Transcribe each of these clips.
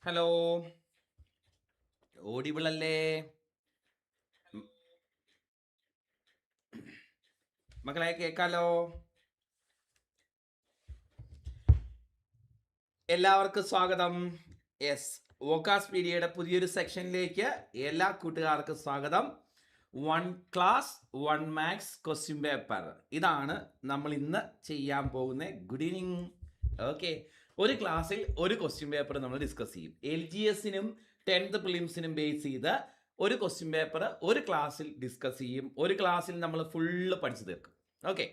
Hello, audible അല്ലേ? മക്കളെ കേൾക്കാലോ? എല്ലാവർക്കും സ്വാഗതം. യെസ്, വോക്കാസ് പീഡിയയുടെ പുതിയൊരു സെക്ഷനിലേക്ക് എല്ലാ കൂട്ടുകാർക്കും സ്വാഗതം. 1 ക്ലാസ് 1 മാത്സ് ക്വസ്റ്റ്യൻ പേപ്പർ, ഇതാണ് നമ്മൾ ഇന്ന് ചെയ്യാൻ പോകുന്നത്. Good evening. ഓക്കെ, ഒരു ക്ലാസ്സിൽ ഒരു ക്വസ്റ്റ്യൻ പേപ്പർ നമ്മൾ ഡിസ്കസ് ചെയ്യും. LGSനും 10th പ്രിലിംസിനും ബേസ് ചെയ്ത് ഒരു ക്വസ്റ്റ്യൻ പേപ്പർ ഒരു ക്ലാസ്സിൽ ഡിസ്കസ് ചെയ്യും. ഒരു ക്ലാസ്സിൽ നമ്മൾ ഫുള്ള് പഠിച്ചു തീർക്കും. ഓക്കെ,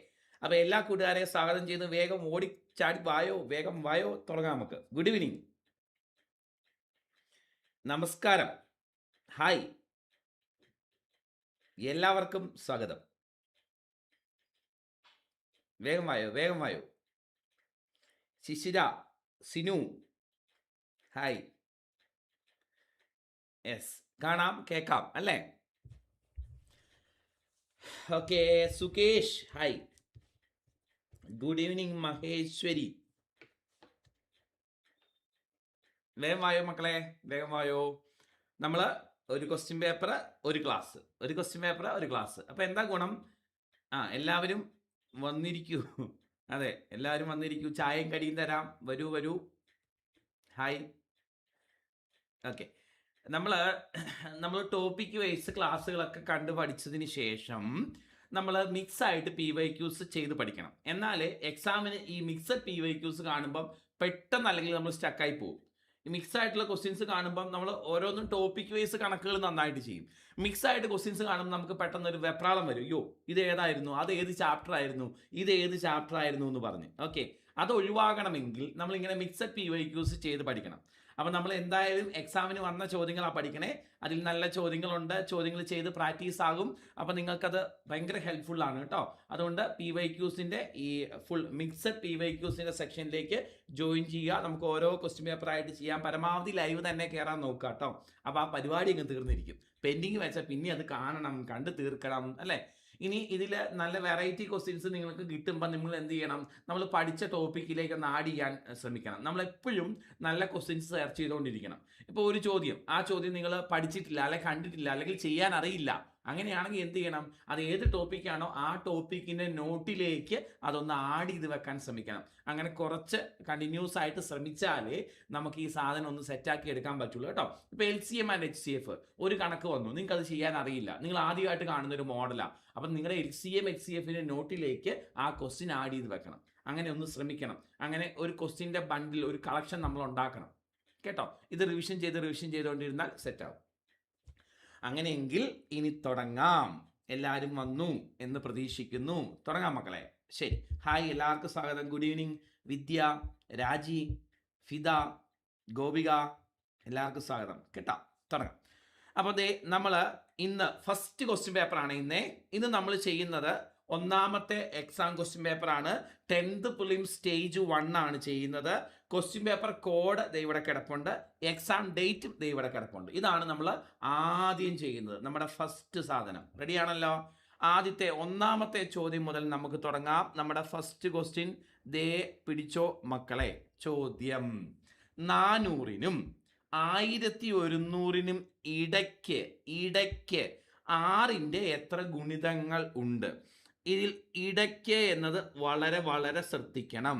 അപ്പോൾ എല്ലാ കൂട്ടുകാരെയും സ്വാഗതം ചെയ്ത് വേഗം ഓടിച്ചാടി വായോ, വേഗം വായോ, തുടങ്ങാം നമുക്ക്. ഗുഡ് ഈവനിങ്, നമസ്കാരം, ഹായ്, എല്ലാവർക്കും സ്വാഗതം. വേഗം വായോ, വേഗം വായോ. ശിശിര, സിനു, ഹായ്. യെസ്, കാണാം കേൾക്കാം അല്ലേ? Okay, Sukesh, hi. Good evening Maheshwari. വേഗം വായോ മക്കളെ, വേഗം വായോ. നമ്മൾ ഒരു ക്വസ്റ്റ്യൻ പേപ്പർ ഒരു ക്ലാസ്, ഒരു ക്വസ്റ്റ്യൻ പേപ്പർ ഒരു ക്ലാസ്. അപ്പോൾ എന്താ ഗുണം? എല്ലാവരും വന്നിരിക്കൂ. അതെ, എല്ലാവരും വന്നിരിക്കൂ. ചായയും കടിയും തരാം. വരൂ വരൂ. ഹായ്. ഓക്കെ, നമ്മൾ ടോപ്പിക് വൈസ് ക്ലാസ്സുകളൊക്കെ കണ്ട് പഠിച്ചതിന് ശേഷം നമ്മൾ മിക്സ് ആയിട്ട് PYQs ചെയ്ത് പഠിക്കണം. എന്നാൽ എക്സാമിന് ഈ മിക്സഡ് PYQs കാണുമ്പം പെട്ടെന്ന് അല്ലെങ്കിൽ നമ്മൾ സ്റ്റക്കായി പോകും. ഈ മിക്സ് ആയിട്ടുള്ള ക്വസ്റ്റ്യൻസ് കാണുമ്പം നമ്മൾ ഓരോന്നും ടോപ്പിക് വൈസ് കണക്കുകൾ നന്നായിട്ട് ചെയ്യും. മിക്സ് ആയിട്ട് ക്വസ്റ്റ്യൻസ് കാണുമ്പോൾ നമുക്ക് പെട്ടെന്ന് ഒരു വെപ്രാളം വരും. യോ, ഇത് ഏതായിരുന്നു, അത് ഏത് ചാപ്റ്റർ ആയിരുന്നു, ഇത് ഏത് ചാപ്റ്റർ ആയിരുന്നു എന്ന് പറഞ്ഞ്. ഓക്കെ, അത് ഒഴിവാകണമെങ്കിൽ നമ്മളിങ്ങനെ മിക്സഡ് PYQs ചെയ്ത് പഠിക്കണം. അപ്പം നമ്മൾ എന്തായാലും എക്സാമിന് വന്ന ചോദ്യങ്ങളാണ് പഠിക്കണേ. അതിൽ നല്ല ചോദ്യങ്ങളുണ്ട്, ചോദ്യങ്ങൾ ചെയ്ത് പ്രാക്ടീസ് ആകും. അപ്പം നിങ്ങൾക്കത് ഭയങ്കര ഹെൽപ്ഫുള്ളാണ് കേട്ടോ. അതുകൊണ്ട് PYQസിൻ്റെ ഈ ഫുൾ മിക്സഡ് PYQസിൻ്റെ സെക്ഷനിലേക്ക് ജോയിൻ ചെയ്യുക. നമുക്ക് ഓരോ ക്വസ്റ്റ്യൻ പേപ്പറായിട്ട് ചെയ്യാം. പരമാവധി ലൈവ് തന്നെ കയറാൻ നോക്കുക കേട്ടോ. അപ്പോൾ ആ പരിപാടി അങ്ങ് തീർന്നിരിക്കും. പെൻഡിങ് വെച്ചാൽ പിന്നെ അത് കാണണം, കണ്ട് തീർക്കണം അല്ലേ? ഇനി ഇതിൽ നല്ല വെറൈറ്റി ക്വസ്റ്റ്യൻസ് നിങ്ങൾക്ക് കിട്ടുമ്പോൾ നിങ്ങൾ എന്ത് ചെയ്യണം? നമ്മൾ പഠിച്ച ടോപ്പിക്കിലേക്ക് ഒന്ന് ആഡ് ചെയ്യാൻ ശ്രമിക്കണം. നമ്മളെപ്പോഴും നല്ല ക്വസ്റ്റ്യൻസ് സെർച്ച് ചെയ്തുകൊണ്ടിരിക്കണം. ഇപ്പോൾ ഒരു ചോദ്യം, ആ ചോദ്യം നിങ്ങൾ പഠിച്ചിട്ടില്ല, അല്ലെങ്കിൽ കണ്ടിട്ടില്ല, അല്ലെങ്കിൽ ചെയ്യാൻ അറിയില്ല, അങ്ങനെയാണെങ്കിൽ എന്ത് ചെയ്യണം? അത് ഏത് ടോപ്പിക്കാണോ ആ ടോപ്പിക്കിൻ്റെ നോട്ടിലേക്ക് അതൊന്ന് ആഡ് ചെയ്ത് വെക്കാൻ ശ്രമിക്കണം. അങ്ങനെ കുറച്ച് കണ്ടിന്യൂസ് ആയിട്ട് ശ്രമിച്ചാലേ നമുക്ക് ഈ സാധനം ഒന്ന് സെറ്റാക്കി എടുക്കാൻ പറ്റുള്ളൂ കേട്ടോ. ഇപ്പോൾ LCM ആൻഡ് HCF ഒരു കണക്ക് വന്നു, നിങ്ങൾക്ക് അത് ചെയ്യാൻ അറിയില്ല, നിങ്ങൾ ആദ്യമായിട്ട് കാണുന്ന ഒരു മോഡലാണ്. അപ്പം നിങ്ങളുടെ LCM HCFിൻ്റെ നോട്ടിലേക്ക് ആ ക്വസ്റ്റ്യൻ ആഡ് ചെയ്ത് വെക്കണം. അങ്ങനെ ഒന്ന് ശ്രമിക്കണം. അങ്ങനെ ഒരു ക്വസ്റ്റ്യൻ്റെ ബണ്ടിൽ, ഒരു കളക്ഷൻ നമ്മൾ ഉണ്ടാക്കണം കേട്ടോ. ഇത് റിവിഷൻ ചെയ്തുകൊണ്ടിരുന്നാൽ സെറ്റാവും. അങ്ങനെയെങ്കിൽ ഇനി തുടങ്ങാം. എല്ലാവരും വന്നു എന്ന് പ്രതീക്ഷിക്കുന്നു. തുടങ്ങാം മക്കളെ. ശരി, ഹായ്, എല്ലാവർക്കും സ്വാഗതം. Good evening. വിദ്യ, രാജി, ഫിദ, ഗോപിക, എല്ലാവർക്കും സ്വാഗതം കേട്ടോ. തുടങ്ങാം. അപ്പോൾ ദേ നമ്മൾ ഇന്ന് ഫസ്റ്റ് ക്വസ്റ്റ്യൻ പേപ്പറാണ് ഇന്ന് നമ്മൾ ചെയ്യുന്നത്. ഒന്നാമത്തെ എക്സാം ക്വസ്റ്റ്യൻ പേപ്പറാണ്. 10th പ്രിലിം സ്റ്റേജ് 1 ആണ് ചെയ്യുന്നത്. ക്വസ്റ്റ്യൻ പേപ്പർ കോഡ് ദേ ഇവിടെ കിടപ്പുണ്ട്, എക്സാം ഡേറ്റും ദേ ഇവിടെ കിടപ്പുണ്ട്. ഇതാണ് നമ്മൾ ആദ്യം ചെയ്യുന്നത്, നമ്മുടെ ഫസ്റ്റ് സാധനം. റെഡിയാണല്ലോ? ആദ്യത്തെ ഒന്നാമത്തെ ചോദ്യം മുതൽ നമുക്ക് തുടങ്ങാം. നമ്മുടെ ഫസ്റ്റ് ക്വസ്റ്റ്യൻ ദേ പിടിച്ചോ മക്കളെ. ചോദ്യം: 400നും 1100നും ഇടയ്ക്ക് 6ൻ്റെ എത്ര ഗുണിതങ്ങൾ ഉണ്ട്? ഇതിൽ ഇടയ്ക്ക് എന്നത് വളരെ വളരെ ശ്രദ്ധിക്കണം.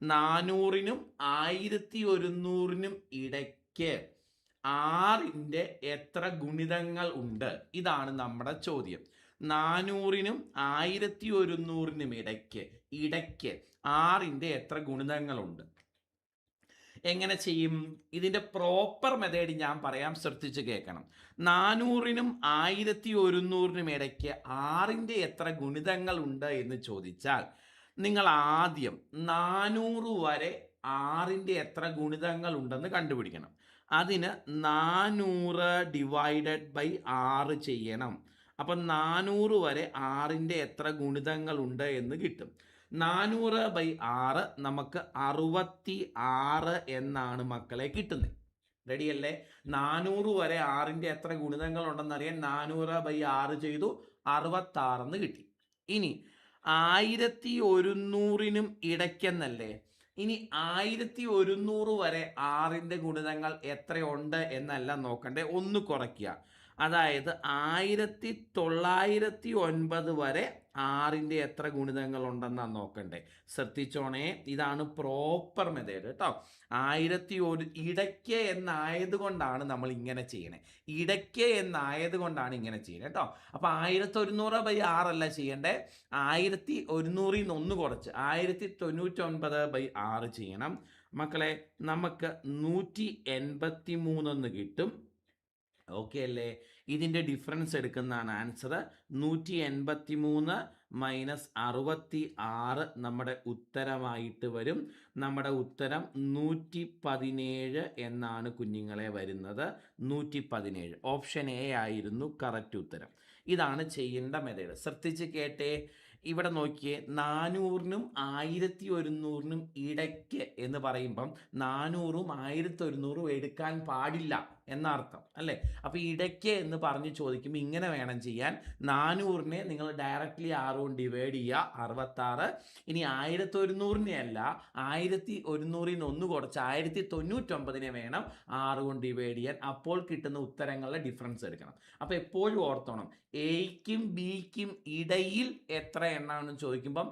400നും 1100നും ഇടയ്ക്ക് 6ൻ്റെ എത്ര ഗുണിതങ്ങൾ ഉണ്ട്? ഇതാണ് നമ്മുടെ ചോദ്യം. 400നും 1100നും ഇടയ്ക്ക് 6ൻ്റെ എത്ര ഗുണിതങ്ങളുണ്ട്? എങ്ങനെ ചെയ്യും? ഇതിൻ്റെ പ്രോപ്പർ മെത്തേഡ് ഞാൻ പറയാം, ശ്രദ്ധിച്ച് കേൾക്കണം. 400നും 1100നും ഇടയ്ക്ക് 6ൻ്റെ എത്ര ഗുണിതങ്ങൾ ഉണ്ട് എന്ന് ചോദിച്ചാൽ നിങ്ങൾ ആദ്യം 400 വരെ 6ൻ്റെ എത്ര ഗുണിതങ്ങൾ ഉണ്ടെന്ന് കണ്ടുപിടിക്കണം. അതിന് 400 ഡിവൈഡഡ് ബൈ 6 ചെയ്യണം. അപ്പം 400 വരെ 6ൻ്റെ എത്ര ഗുണിതങ്ങൾ ഉണ്ട് എന്ന് കിട്ടും. 400 ബൈ 6 നമുക്ക് 66 എന്നാണ് മക്കളെ കിട്ടുന്നത്. റെഡിയല്ലേ? 400 വരെ 6ൻ്റെ എത്ര ഗുണിതങ്ങൾ ഉണ്ടെന്നറിയാൻ 400 ബൈ 6 ചെയ്തു, 66 കിട്ടി. ഇനി 1100നും ഇടയ്ക്കെന്നല്ലേ? ഇനി 1100 വരെ 6ന്റെ ഗുണിതങ്ങൾ എത്രയുണ്ട് എന്നല്ല നോക്കണ്ടേ, ഒന്ന് കുറയ്ക്കുക. അതായത് 1909 വരെ 6ന്റെ എത്ര ഗുണിതങ്ങൾ ഉണ്ടെന്നാണ് നോക്കണ്ടേ. ശ്രദ്ധിച്ചോണേ, ഇതാണ് പ്രോപ്പർ മെത്തേഡ് കേട്ടോ. 1001 ഇടയ്ക്ക് എന്നായതുകൊണ്ടാണ് നമ്മൾ ഇങ്ങനെ ചെയ്യണേ. ഇടയ്ക്ക് എന്നായതുകൊണ്ടാണ് ഇങ്ങനെ ചെയ്യുന്നത് കേട്ടോ. അപ്പോൾ 1100/6 അല്ല ചെയ്യണ്ടേ, 1100 1 കുറച്ച് 1099/6 ചെയ്യണം മക്കളെ. നമുക്ക് 183 എന്ന് കിട്ടും. ഓക്കെ അല്ലേ? ഇതിൻ്റെ ഡിഫറൻസ് എടുക്കുന്നതാണ് ആൻസർ. 183 മൈനസ് 66 നമ്മുടെ ഉത്തരമായിട്ട് വരും. നമ്മുടെ ഉത്തരം 117 എന്നാണ് കുഞ്ഞുങ്ങളെ വരുന്നത്. 117 ഓപ്ഷൻ എ ആയിരുന്നു കറക്റ്റ് ഉത്തരം. ഇതാണ് ചെയ്യേണ്ട മെത്തേഡ്. ശ്രദ്ധിച്ച് കേട്ടേ. ഇവിടെ നോക്കിയേ, 400-നും 1100-നും ഇടയ്ക്ക് എന്ന് പറയുമ്പം 400-ഉം 1100-ഉം എടുക്കാൻ പാടില്ല എന്നർത്ഥം അല്ലേ. അപ്പോൾ ഇടയ്ക്ക് എന്ന് പറഞ്ഞ് ചോദിക്കുമ്പോൾ ഇങ്ങനെ വേണം ചെയ്യാൻ. 400-നെ നിങ്ങൾ ഡയറക്റ്റ്ലി 6 കൊണ്ട് ഡിവൈഡ് ചെയ്യുക, 66. ഇനി 1100-നെ അല്ല, 1100-ന് 1 കുറച്ച് 1099-നെ വേണം 6 കൊണ്ട് ഡിവൈഡ് ചെയ്യാൻ. അപ്പോൾ കിട്ടുന്ന ഉത്തരങ്ങളുടെ ഡിഫറൻസ് എടുക്കണം. അപ്പോൾ എപ്പോഴും ഓർത്തോണം, എയ്ക്കും ബിക്കും ഇടയിൽ എത്ര എണ്ണാണെന്ന് ചോദിക്കുമ്പം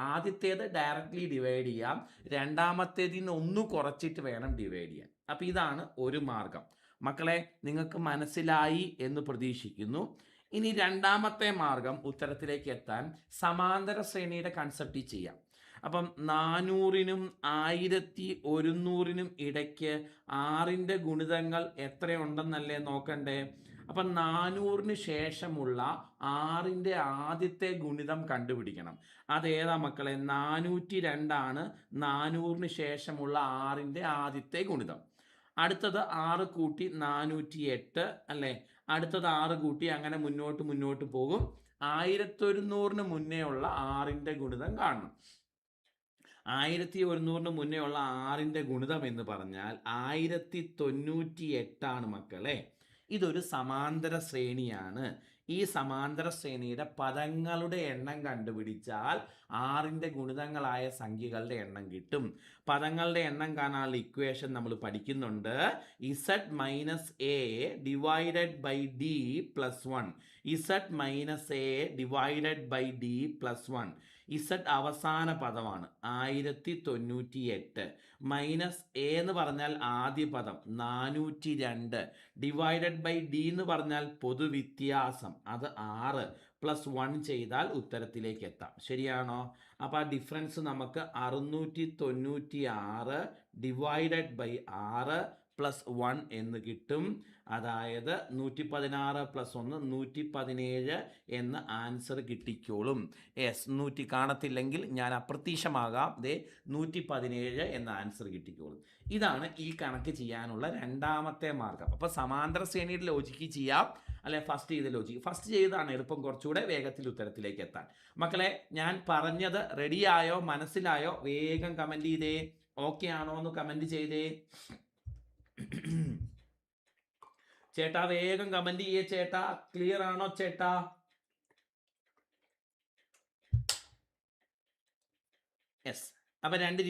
ആദ്യത്തേത് ഡയറക്റ്റ്ലി ഡിവൈഡ് ചെയ്യാം, രണ്ടാമത്തേതിന് 1 കുറച്ചിട്ട് വേണം ഡിവൈഡ് ചെയ്യാൻ. അപ്പോൾ ഇതാണ് ഒരു മാർഗം. മക്കളെ, നിങ്ങൾക്ക് മനസ്സിലായി എന്ന് പ്രതീക്ഷിക്കുന്നു. ഇനി രണ്ടാമത്തെ മാർഗം ഉത്തരത്തിലേക്ക് എത്താൻ സമാന്തര ശ്രേണിയുടെ കൺസെപ്റ്റ് ചെയ്യാം. അപ്പം 400-നും 1100-നും ഇടയ്ക്ക് 6ന്റെ ഗുണിതങ്ങൾ എത്രയുണ്ടെന്നല്ലേ നോക്കണ്ടേ. അപ്പം 400-ന് ശേഷമുള്ള 6ന്റെ ആദ്യത്തെ ഗുണിതം കണ്ടുപിടിക്കണം. അതേതാ മക്കളെ? 402 ആണ് 400-ന് ശേഷമുള്ള 6ന്റെ ആദ്യത്തെ ഗുണിതം. അടുത്തത് 6 കൂട്ടി 408 അല്ലേ. അടുത്തത് 6 കൂട്ടി അങ്ങനെ മുന്നോട്ട് പോകും. 1100-ന് മുന്നേ ഉള്ള 6ന്റെ ഗുണിതം കാണണം. 1100-ന് മുന്നേ ഉള്ള 6ന്റെ ഗുണിതം എന്ന് പറഞ്ഞാൽ 1098 ആണ് മക്കളെ. ഇതൊരു സമാന്തര ശ്രേണിയാണ്. ഈ സമാന്തര ശ്രേണിയുടെ പദങ്ങളുടെ എണ്ണം കണ്ടുപിടിച്ചാൽ 6ന്റെ ഗുണിതങ്ങളായ സംഖ്യകളുടെ എണ്ണം കിട്ടും. പദങ്ങളുടെ എണ്ണം കാണാനുള്ള ഇക്വേഷൻ നമ്മൾ പഠിക്കുന്നുണ്ട്. Z minus a divided by d plus 1. Z minus a divided by d plus 1. Z അവസാന പദമാണ് 1098. മൈനസ് എ എന്ന് പറഞ്ഞാൽ ആദ്യ പദം 402. ഡിവൈഡഡ് ബൈ ഡി എന്ന് പറഞ്ഞാൽ പൊതുവ്യത്യാസം, അത് 6 പ്ലസ് 1 ചെയ്താൽ ഉത്തരത്തിലേക്ക് എത്താം. ശരിയാണോ? അപ്പോൾ ആ ഡിഫറൻസ് നമുക്ക് 696 ഡിവൈഡഡ് ബൈ 6 പ്ലസ് 1 എന്ന് കിട്ടും. അതായത് 116 പ്ലസ് 1 117 എന്ന് ആൻസർ കിട്ടിക്കോളും. യെസ്, 100 കാണത്തില്ലെങ്കിൽ ഞാൻ അപ്രത്യക്ഷമാകാം. 117 എന്ന ആൻസർ കിട്ടിക്കോളും. ഇതാണ് ഈ കണക്ക് ചെയ്യാനുള്ള രണ്ടാമത്തെ മാർഗം. അപ്പോൾ സമാന്തര ശ്രേണിയുടെ ലോജിക്ക് ചെയ്യാം, അല്ലെ ഫസ്റ്റ് ചെയ്ത ലോജിക്ക്. ഫസ്റ്റ് ചെയ്താണ് എളുപ്പം, കുറച്ചുകൂടെ വേഗത്തിൽ ഉത്തരത്തിലേക്ക് എത്താൻ. മക്കളെ, ഞാൻ പറഞ്ഞത് റെഡിയായോ, മനസ്സിലായോ? വേഗം കമൻറ്റ് ചെയ്തേ. ഓക്കെ ആണോ എന്ന് കമൻറ്റ് ചെയ്തേ. ചേട്ടാ വേഗം കമന്റ് ചെയ്യേ ചേട്ടാ. ക്ലിയർ ആണോ ചേട്ടാ? യെസ്. അപ്പൊ രണ്ട്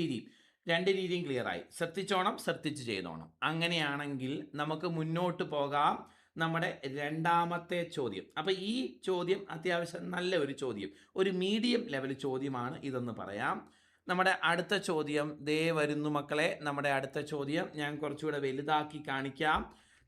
രീതിയും ക്ലിയർ ആയി. ശ്രദ്ധിച്ചോണം, ശ്രദ്ധിച്ച് ചെയ്തോണം. അങ്ങനെയാണെങ്കിൽ നമുക്ക് മുന്നോട്ട് പോകാം. നമ്മുടെ രണ്ടാമത്തെ ചോദ്യം. അപ്പൊ ഈ ചോദ്യം അത്യാവശ്യം നല്ല ഒരു ചോദ്യം, ഒരു മീഡിയം ലെവൽ ചോദ്യമാണ് ഇതെന്ന് പറയാം. നമ്മുടെ അടുത്ത ചോദ്യം ദേ വരുന്നു മക്കളെ. നമ്മുടെ അടുത്ത ചോദ്യം ഞാൻ കുറച്ചുകൂടെ വലുതാക്കി കാണിക്കാം.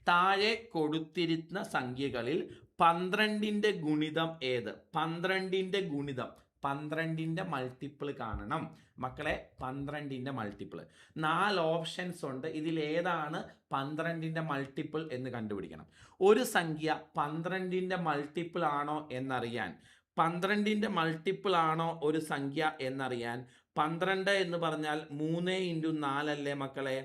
താഴെ കൊടുത്തിരുന്ന സംഖ്യകളിൽ 12ന്റെ ഗുണിതം ഏത്? 12ന്റെ ഗുണിതം, 12ന്റെ മൾട്ടിപ്പിൾ കാണണം മക്കളെ. 12ന്റെ മൾട്ടിപ്പിൾ 4 ഓപ്ഷൻസ് ഉണ്ട്. ഇതിൽ ഏതാണ് 12ന്റെ മൾട്ടിപ്പിൾ എന്ന് കണ്ടുപിടിക്കണം. ഒരു സംഖ്യ 12ന്റെ മൾട്ടിപ്പിൾ ആണോ എന്നറിയാൻ, 12ന്റെ മൾട്ടിപ്പിൾ ആണോ ഒരു സംഖ്യ എന്നറിയാൻ, 12 എന്ന് പറഞ്ഞാൽ 3 × 4 അല്ലേ മക്കളെ.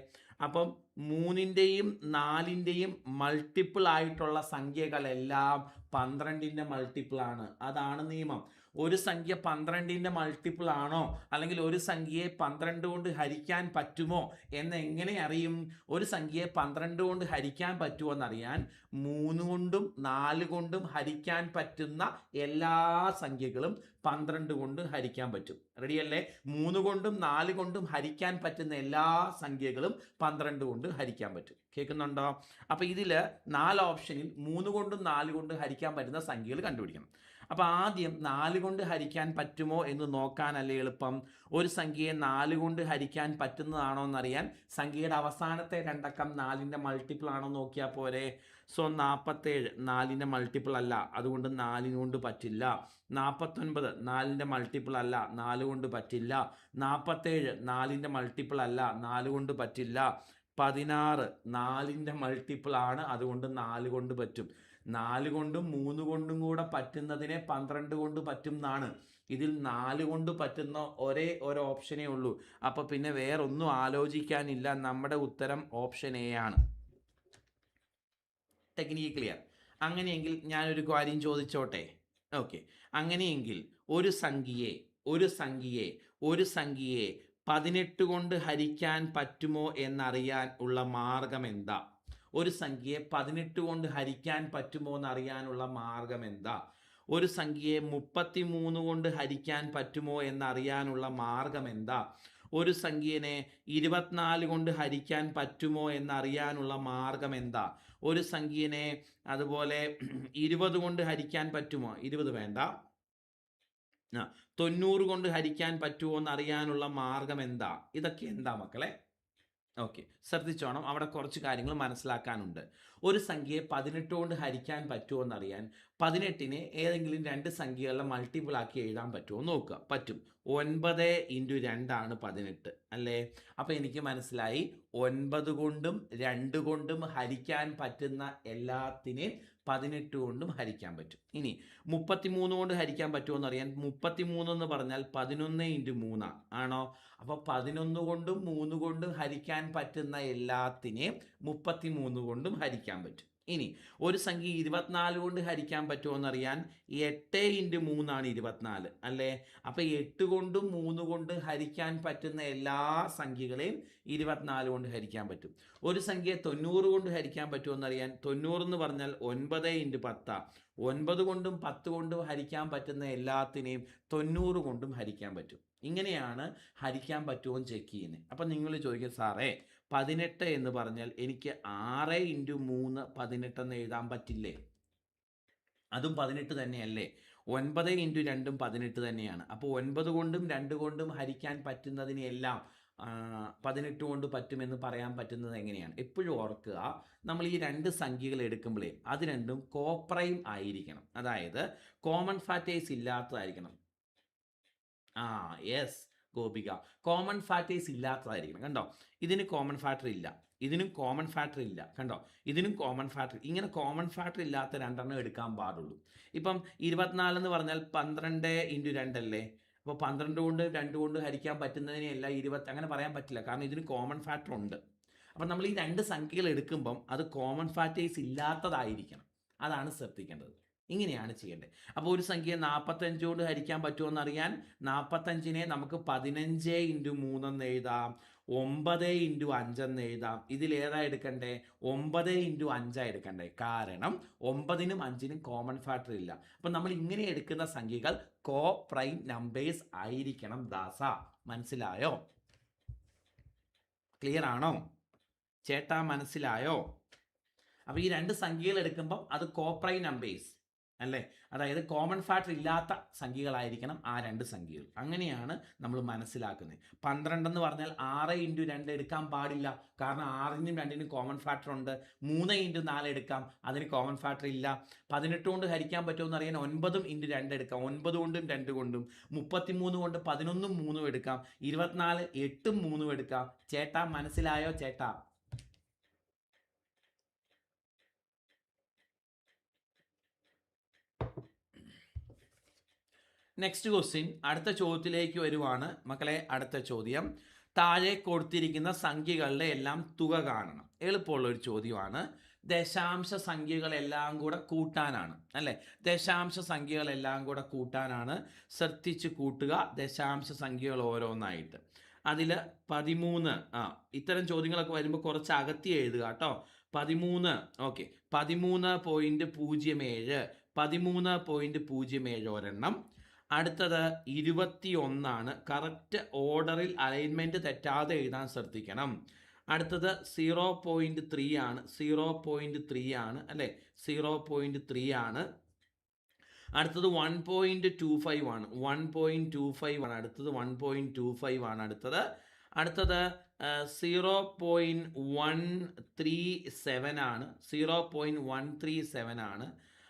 അപ്പം 3ന്റെയും 4ന്റെയും മൾട്ടിപ്പിൾ ആയിട്ടുള്ള സംഖ്യകളെല്ലാം 12ന്റെ മൾട്ടിപ്പിൾ ആണ്. അതാണ് നിയമം. ഒരു സംഖ്യ 12ന്റെ മൾട്ടിപ്പിൾ ആണോ അല്ലെങ്കിൽ ഒരു സംഖ്യയെ 12 കൊണ്ട് ഹരിക്കാൻ പറ്റുമോ എന്ന് എങ്ങനെ അറിയും? ഒരു സംഖ്യയെ 12 കൊണ്ട് ഹരിക്കാൻ പറ്റുമോ എന്നറിയാൻ 3 കൊണ്ടും 4 കൊണ്ടും ഹരിക്കാൻ പറ്റുന്ന എല്ലാ സംഖ്യകളും 12 കൊണ്ട് ഹരിക്കാൻ പറ്റും. റെഡിയല്ലേ? 3 കൊണ്ടും 4 കൊണ്ടും ഹരിക്കാൻ പറ്റുന്ന എല്ലാ സംഖ്യകളും 12 കൊണ്ട് ഹരിക്കാൻ പറ്റും. കേൾക്കുന്നുണ്ടോ? അപ്പോൾ ഇതിൽ 4 ഓപ്ഷനിൽ 3 കൊണ്ടും 4 കൊണ്ടും ഹരിക്കാൻ പറ്റുന്ന സംഖ്യകൾ കണ്ടുപിടിക്കണം. അപ്പോൾ ആദ്യം 4 കൊണ്ട് ഹരിക്കാൻ പറ്റുമോ എന്ന് നോക്കാനല്ലേ എളുപ്പം. ഒരു സംഖ്യയെ 4 കൊണ്ട് ഹരിക്കാൻ പറ്റുന്നതാണോ എന്നറിയാൻ സംഖ്യയുടെ അവസാനത്തെ രണ്ടക്കം 4ന്റെ മൾട്ടിപ്പിൾ ആണോ നോക്കിയാൽ പോരെ. സോ 47 4ന്റെ മൾട്ടിപ്പിൾ അല്ല, അതുകൊണ്ട് 4 കൊണ്ട് പറ്റില്ല. 49 4ന്റെ മൾട്ടിപ്പിൾ അല്ല, 4 കൊണ്ട് പറ്റില്ല. 47 4ന്റെ മൾട്ടിപ്പിൾ അല്ല, 4 കൊണ്ട് പറ്റില്ല. 16 4ന്റെ മൾട്ടിപ്പിൾ ആണ്, അതുകൊണ്ട് 4 കൊണ്ട് പറ്റും. 4 കൊണ്ടും 3 കൊണ്ടും കൂടെ പറ്റുന്നതിനെ 12 കൊണ്ട് പറ്റും എന്നാണ്. ഇതിൽ 4 കൊണ്ട് പറ്റുന്ന ഒരേ ഒരു ഓപ്ഷനേ ഉള്ളൂ. അപ്പോൾ പിന്നെ വേറൊന്നും ആലോചിക്കാനില്ല. നമ്മുടെ ഉത്തരം ഓപ്ഷൻ എ ആണ്. Technique clear? അങ്ങനെയെങ്കിൽ ഞാനൊരു കാര്യം ചോദിച്ചോട്ടെ. ഓക്കെ, അങ്ങനെയെങ്കിൽ ഒരു സംഖ്യയെ 18 കൊണ്ട് ഹരിക്കാൻ പറ്റുമോ എന്നറിയാൻ ഉള്ള മാർഗം എന്താ? ഒരു സംഖ്യയെ 18 കൊണ്ട് ഹരിക്കാൻ പറ്റുമോ എന്നറിയാനുള്ള മാർഗം എന്താ? ഒരു സംഖ്യയെ 33 കൊണ്ട് ഹരിക്കാൻ പറ്റുമോ എന്നറിയാനുള്ള മാർഗം എന്താ? ഒരു സംഖ്യനെ 24 കൊണ്ട് ഹരിക്കാൻ പറ്റുമോ എന്നറിയാനുള്ള മാർഗം എന്താ? ഒരു സംഖ്യനെ അതുപോലെ 20 കൊണ്ട് ഹരിക്കാൻ പറ്റുമോ? 20 വേണ്ട, 90 കൊണ്ട് ഹരിക്കാൻ പറ്റുമോ എന്നറിയാനുള്ള മാർഗം എന്താ? ഇതൊക്കെ എന്താ മക്കളെ? ഓക്കെ, ശ്രദ്ധിച്ചോണം, അവിടെ കുറച്ച് കാര്യങ്ങൾ മനസ്സിലാക്കാനുണ്ട്. ഒരു സംഖ്യയെ 18 കൊണ്ട് ഹരിക്കാൻ പറ്റുമോ എന്നറിയാൻ 18നെ ഏതെങ്കിലും രണ്ട് സംഖ്യകളുടെ മൾട്ടിപ്പിൾ ആക്കി എഴുതാൻ പറ്റുമോ നോക്കുക. പറ്റും. 9 × 2 ആണ് 18 അല്ലേ? അപ്പോൾ എനിക്ക് മനസ്സിലായി 9 കൊണ്ടും 2 കൊണ്ടും ഹരിക്കാൻ പറ്റുന്ന എല്ലാത്തിനെയും 18 കൊണ്ടും ഹരിക്കാൻ പറ്റും. ഇനി 33 കൊണ്ട് ഹരിക്കാൻ പറ്റുമോ എന്നറിയാൻ 33 എന്ന് പറഞ്ഞാൽ 11 × 3 ആണോ? അപ്പോൾ 11 കൊണ്ടും 3 കൊണ്ടും ഹരിക്കാൻ പറ്റുന്ന എല്ലാത്തിനെയും 33 കൊണ്ടും ഹരിക്കാൻ പറ്റും. ഇനി ഒരു സംഖ്യ 24 കൊണ്ട് ഹരിക്കാൻ പറ്റുമോ എന്നറിയാൻ 8 × 3 ആണ് 24 അല്ലേ? അപ്പോൾ 8 കൊണ്ടും 3 കൊണ്ടും ഹരിക്കാൻ പറ്റുന്ന എല്ലാ സംഖ്യകളെയും 24 കൊണ്ട് ഹരിക്കാൻ പറ്റും. ഒരു സംഖ്യയെ 90 കൊണ്ട് ഹരിക്കാൻ പറ്റുമോ എന്നറിയാൻ 90 എന്ന് പറഞ്ഞാൽ 9 × 10. 9 കൊണ്ടും 10 കൊണ്ടും ഹരിക്കാൻ പറ്റുന്ന എല്ലാത്തിനെയും 90 കൊണ്ടും ഹരിക്കാൻ പറ്റും. ഇങ്ങനെയാണ് ഹരിക്കാൻ പറ്റുമോ എന്ന് ചെക്ക് ചെയ്യുന്നത്. അപ്പം നിങ്ങൾ ചോദിക്കും, സാറേ 18 എന്ന് പറഞ്ഞാൽ എനിക്ക് 6 × 3 18 എന്ന് എഴുതാൻ പറ്റില്ലേ? അതും 18 തന്നെയല്ലേ? 9 × 2 18 തന്നെയാണ്. അപ്പോൾ 9 കൊണ്ടും 2 കൊണ്ടും ഹരിക്കാൻ പറ്റുന്നതിനെല്ലാം 18 കൊണ്ട് പറ്റുമെന്ന് പറയാൻ പറ്റുന്നത് എങ്ങനെയാണ്? എപ്പോഴും ഓർക്കുക, നമ്മൾ ഈ രണ്ട് സംഖ്യകൾ എടുക്കുമ്പോഴേ അത് രണ്ടും കോപ്രൈം ആയിരിക്കണം. അതായത് കോമൺ ഫാക്ടേഴ്സ് ഇല്ലാത്തതായിരിക്കണം. യെസ് ഗോപിക, കോമൺ ഫാക്ടേഴ്സ് ഇല്ലാത്തതായിരിക്കണം. കണ്ടോ, ഇതിന് കോമൺ ഫാക്ടർ ഇല്ല, ഇതിനും കോമൺ ഫാക്ടർ ഇല്ല. കണ്ടോ, ഇതിനും കോമൺ ഫാക്ടർ. ഇങ്ങനെ കോമൺ ഫാക്ടർ ഇല്ലാത്ത രണ്ടെണ്ണം എടുക്കാൻ പാടുള്ളൂ. ഇപ്പം 24 എന്ന് പറഞ്ഞാൽ 12 × 2 അല്ലേ? അപ്പോൾ 12 കൊണ്ട് 2 കൊണ്ട് ഹരിക്കാൻ പറ്റുന്നതിനെയല്ല 20 അങ്ങനെ പറയാൻ പറ്റില്ല, കാരണം ഇതിന് കോമൺ ഫാക്ടർ ഉണ്ട്. അപ്പം നമ്മൾ ഈ രണ്ട് സംഖ്യകൾ എടുക്കുമ്പം അത് കോമൺ ഫാക്ടേഴ്സ് ഇല്ലാത്തതായിരിക്കണം. അതാണ് ശ്രദ്ധിക്കേണ്ടത്. ഇങ്ങനെയാണ് ചെയ്യേണ്ടത്. അപ്പോൾ ഒരു സംഖ്യ 45 കൊണ്ട് ഹരിക്കാൻ പറ്റുമോ എന്നറിയാൻ 45നെ നമുക്ക് 15 × 3 എന്ന് എഴുതാം, 9 × 5 എന്ന് എഴുതാം. ഇതിലേതാ എടുക്കണ്ടേ? 9 × 5 എടുക്കണ്ടേ? കാരണം 9നും 5നും കോമൺ ഫാക്ടർ ഇല്ല. അപ്പം നമ്മൾ ഇങ്ങനെ എടുക്കുന്ന സംഖ്യകൾ കോ പ്രൈം നമ്പേഴ്സ് ആയിരിക്കണം ദാസ. മനസ്സിലായോ? ക്ലിയർ ആണോ ചേട്ടാ? മനസ്സിലായോ? അപ്പോൾ ഈ രണ്ട് സംഖ്യകൾ എടുക്കുമ്പം അത് കോ പ്രൈം നമ്പേഴ്സ് അല്ലേ? അതായത് കോമൺ ഫാക്ടർ ഇല്ലാത്ത സംഖ്യകളായിരിക്കണം ആ രണ്ട് സംഖ്യകൾ. അങ്ങനെയാണ് നമ്മൾ മനസ്സിലാക്കുന്നത്. 12 എന്ന് പറഞ്ഞാൽ 6 × 2 എടുക്കാൻ പാടില്ല, കാരണം 6നും 2നും കോമൺ ഫാക്ടർ ഉണ്ട്. 3 × 4 എടുക്കാം, അതിന് കോമൺ ഫാക്ടർ ഇല്ല. 18 കൊണ്ട് ഹരിക്കാൻ പറ്റുമോ എന്ന് അറിയാൻ 9 × 2 എടുക്കാം, 9 കൊണ്ടും 2 കൊണ്ടും. 33 കൊണ്ട് 11ഉം 3ഉം എടുക്കാം, 24 8ഉം 3ഉം എടുക്കാം. ചേട്ടാ മനസ്സിലായോ ചേട്ടാ? നെക്സ്റ്റ് ക്വസ്റ്റ്യൻ, അടുത്ത ചോദ്യത്തിലേക്ക് വരുവാണ് മക്കളെ. അടുത്ത ചോദ്യം, താഴെ കൊടുത്തിരിക്കുന്ന സംഖ്യകളുടെ എല്ലാം തുക കാണണം. എളുപ്പമുള്ള ഒരു ചോദ്യമാണ്. ദശാംശ സംഖ്യകളെല്ലാം കൂടെ കൂട്ടാനാണ് അല്ലേ. ദശാംശ സംഖ്യകളെല്ലാം കൂടെ കൂട്ടാനാണ്. ശ്രദ്ധിച്ച് കൂട്ടുക ദശാംശ സംഖ്യകൾ ഓരോന്നായിട്ട്. അതിൽ 13, ഇത്തരം ചോദ്യങ്ങളൊക്കെ വരുമ്പോൾ കുറച്ച് അകത്തി എഴുതുക കേട്ടോ. 13, ഓക്കെ, 13.07, 13.07 ഒരെണ്ണം. അടുത്തത് 21 കറക്റ്റ് ഓർഡറിൽ അലൈൻമെൻറ്റ് തെറ്റാതെ എഴുതാൻ ശ്രദ്ധിക്കണം. അടുത്തത് 0.3 ആണ്, 0.3 ആണ് അല്ലേ, 0.3 ആണ്. അടുത്തത് 1.25 ആണ്, 1.25 ആണ് അടുത്തത്, 1.25 ആണ് അടുത്തത്. അടുത്തത് 0.137 ആണ്, 0.137 ആണ്.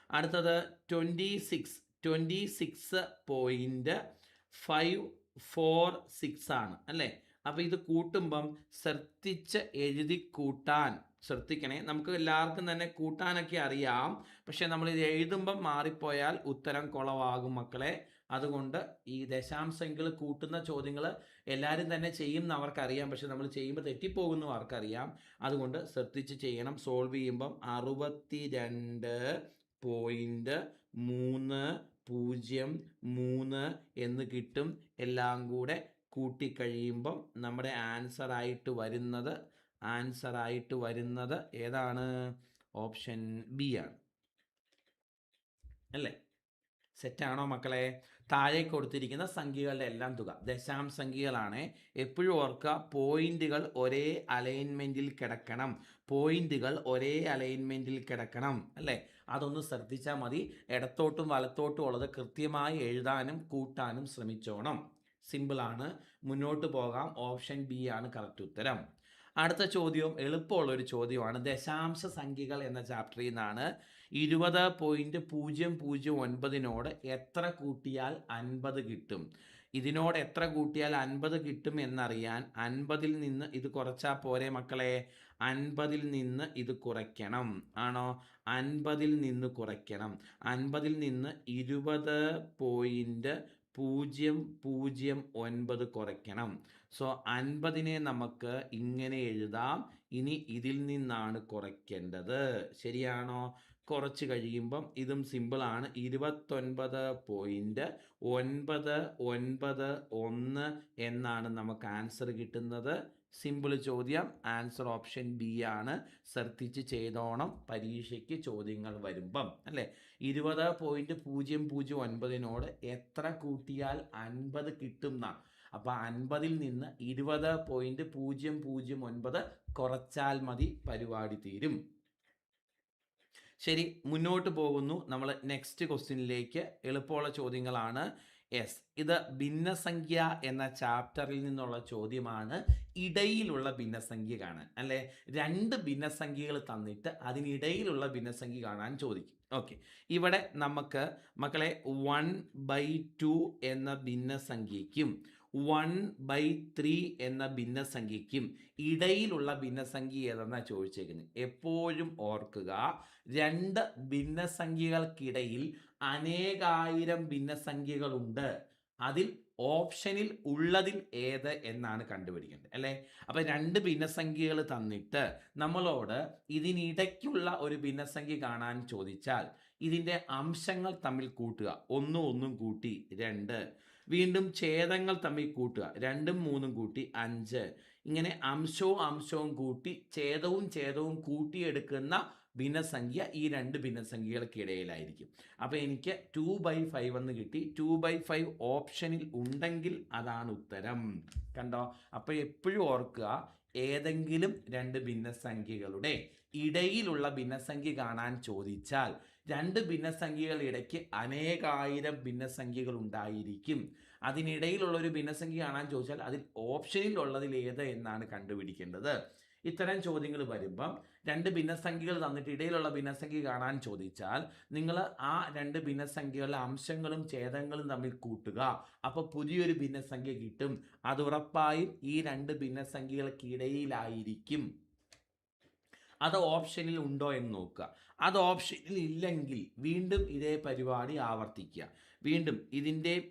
അടുത്തത് 26.546 ആണ് അല്ലേ. അപ്പോൾ ഇത് കൂട്ടുമ്പം ശ്രദ്ധിച്ച് എഴുതി കൂട്ടാൻ ശ്രദ്ധിക്കണേ. നമുക്ക് എല്ലാവർക്കും തന്നെ കൂട്ടാനൊക്കെ അറിയാം, പക്ഷെ നമ്മൾ ഇത് എഴുതുമ്പം മാറിപ്പോയാൽ ഉത്തരം കുളവാകും മക്കളെ. അതുകൊണ്ട് ഈ ദശാംശങ്ങൾ കൂട്ടുന്ന ചോദ്യങ്ങൾ എല്ലാവരും തന്നെ ചെയ്യും അവർക്കറിയാം, പക്ഷെ നമ്മൾ ചെയ്യുമ്പോൾ തെറ്റിപ്പോകുന്നു അവർക്കറിയാം. അതുകൊണ്ട് ശ്രദ്ധിച്ച് ചെയ്യണം. സോൾവ് ചെയ്യുമ്പം 62.303 എന്ന് കിട്ടും. എല്ലാം കൂടെ കൂട്ടിക്കഴിയുമ്പം നമ്മുടെ ആൻസറായിട്ട് വരുന്നത് ഏതാണ്? ഓപ്ഷൻ ബി ആണ് അല്ലേ. സെറ്റാണോ മക്കളെ? താഴെ കൊടുത്തിരിക്കുന്ന സംഖ്യകളുടെ എല്ലാം തുക ദശാംശ സംഖ്യകളാണ്. എപ്പോഴും ഓർക്കുക, പോയിന്റുകൾ ഒരേ അലൈൻമെൻറ്റിൽ കിടക്കണം അല്ലേ. അതൊന്ന് ശ്രദ്ധിച്ചാൽ മതി. ഇടത്തോട്ടും വലത്തോട്ടും ഉള്ളത് കൃത്യമായി എഴുതാനും കൂട്ടാനും ശ്രമിച്ചോണം. സിമ്പിളാണ്, മുന്നോട്ട് പോകാം. ഓപ്ഷൻ ബി ആണ് കറക്റ്റ് ഉത്തരം. അടുത്ത ചോദ്യവും എളുപ്പമുള്ളൊരു ചോദ്യമാണ്. ദശാംശ സംഖ്യകൾ എന്ന ചാപ്റ്ററിൽ നിന്നാണ്. 20.009 എത്ര കൂട്ടിയാൽ 50 കിട്ടും? ഇതിനോട് എത്ര കൂട്ടിയാൽ 50 കിട്ടും എന്നറിയാൻ 50-ൽ നിന്ന് ഇത് കുറച്ചാൽ പോരെ മക്കളെ? 50-ൽ നിന്ന് ഇത് കുറയ്ക്കണം. ആണോ? 50-ൽ നിന്ന് കുറയ്ക്കണം. 50-ൽ നിന്ന് 20.009 കുറയ്ക്കണം. സോ 50-നെ നമുക്ക് ഇങ്ങനെ എഴുതാം. ഇനി ഇതിൽ നിന്നാണ് കുറയ്ക്കേണ്ടത്. ശരിയാണോ? കുറച്ച് കഴിയുമ്പം ഇതും സിമ്പിളാണ്. 29.991 എന്നാണ് നമുക്ക് ആൻസർ കിട്ടുന്നത്. സിമ്പിൾ ചോദ്യം. ആൻസർ ഓപ്ഷൻ ബി ആണ്. ശ്രദ്ധിച്ച് ചെയ്തോണം പരീക്ഷയ്ക്ക് ചോദ്യങ്ങൾ വരുമ്പം അല്ലേ. 20.009 എത്ര കൂട്ടിയാൽ 50 കിട്ടും എന്നാണ്. അപ്പോൾ 50-ൽ നിന്ന് 20.009 കുറച്ചാൽ മതി, പരിപാടി തീരും. ശരി, മുന്നോട്ട് പോകുന്നു. നമ്മൾ നെക്സ്റ്റ് ക്വസ്റ്റ്യനിലേക്ക്. എളുപ്പമുള്ള ചോദ്യങ്ങളാണ്. യെസ്, ഇത് ഭിന്നസംഖ്യ എന്ന ചാപ്റ്ററിൽ നിന്നുള്ള ചോദ്യമാണ്. ഇടയിലുള്ള ഭിന്നസംഖ്യ കാണാൻ അല്ലേ. 2 ഭിന്നസംഖ്യകൾ തന്നിട്ട് അതിനിടയിലുള്ള ഭിന്നസംഖ്യ കാണാൻ ചോദിക്കും. ഓക്കെ, ഇവിടെ നമുക്ക് മക്കളെ 1/2 എന്ന ഭിന്നസംഖ്യയ്ക്കും 1/3 എന്ന ഭിന്നസംഖ്യയ്ക്കും ഇടയിലുള്ള ഭിന്നസംഖ്യ ഏതെന്നാണ് ചോദിച്ചേക്കുന്നത്. എപ്പോഴും ഓർക്കുക, 2 ഭിന്നസംഖ്യകൾക്കിടയിൽ അനേകായിരം ഭിന്നസംഖ്യകളുണ്ട്. അതിൽ ഓപ്ഷനിൽ ഉള്ളതിൽ ഏത് എന്നാണ് കണ്ടുപിടിക്കേണ്ടത് അല്ലേ. അപ്പം 2 ഭിന്നസംഖ്യകൾ തന്നിട്ട് നമ്മളോട് ഇതിനിടയ്ക്കുള്ള ഒരു ഭിന്നസംഖ്യ കാണാൻ ചോദിച്ചാൽ ഇതിൻ്റെ അംശങ്ങൾ തമ്മിൽ കൂട്ടുക. 1 കൂട്ടി 2. വീണ്ടും ഛേദങ്ങൾ തമ്മിൽ കൂട്ടുക. 2ഉം 3ഉം കൂട്ടി 5. ഇങ്ങനെ അംശവും കൂട്ടി ഛേദവും കൂട്ടിയെടുക്കുന്ന ഭിന്നസംഖ്യ ഈ 2 ഭിന്നസംഖ്യകൾക്കിടയിലായിരിക്കും. അപ്പോൾ എനിക്ക് 2/5 എന്ന് കിട്ടി. 2/5 ഓപ്ഷനിൽ ഉണ്ടെങ്കിൽ അതാണ് ഉത്തരം. കണ്ടോ? അപ്പോൾ എപ്പോഴും ഓർക്കുക, ഏതെങ്കിലും 2 ഭിന്നസംഖ്യകളുടെ ഇടയിലുള്ള ഭിന്നസംഖ്യ കാണാൻ ചോദിച്ചാൽ 2 ഭിന്നസംഖ്യകളിടയ്ക്ക് അനേകായിരം ഭിന്നസംഖ്യകൾ ഉണ്ടായിരിക്കും. അതിനിടയിലുള്ള ഒരു ഭിന്നസംഖ്യ കാണാൻ ചോദിച്ചാൽ അതിൽ ഓപ്ഷനിൽ ഉള്ളതിൽ ഏത് എന്നാണ് കണ്ടുപിടിക്കേണ്ടത്. ഇത്തരം ചോദ്യങ്ങൾ വരുമ്പം 2 ഭിന്നസംഖ്യകൾ തന്നിട്ട് ഇടയിലുള്ള ഭിന്നസംഖ്യ കാണാൻ ചോദിച്ചാൽ നിങ്ങൾ ആ 2 ഭിന്നസംഖ്യകളുടെ അംശങ്ങളും ഛേദങ്ങളും തമ്മിൽ കൂട്ടുക. അപ്പോൾ പുതിയൊരു ഭിന്നസംഖ്യ കിട്ടും. അത് ഉറപ്പായും ഈ 2 ഭിന്നസംഖ്യകൾക്കിടയിലായിരിക്കും. അത് ഓപ്ഷനിൽ ഉണ്ടോ എന്ന് നോക്കുക. അത് ഓപ്ഷനിൽ ഇല്ലെങ്കിൽ വീണ്ടും ഇതേ പരിപാടി ആവർത്തിക്കുക. വീണ്ടും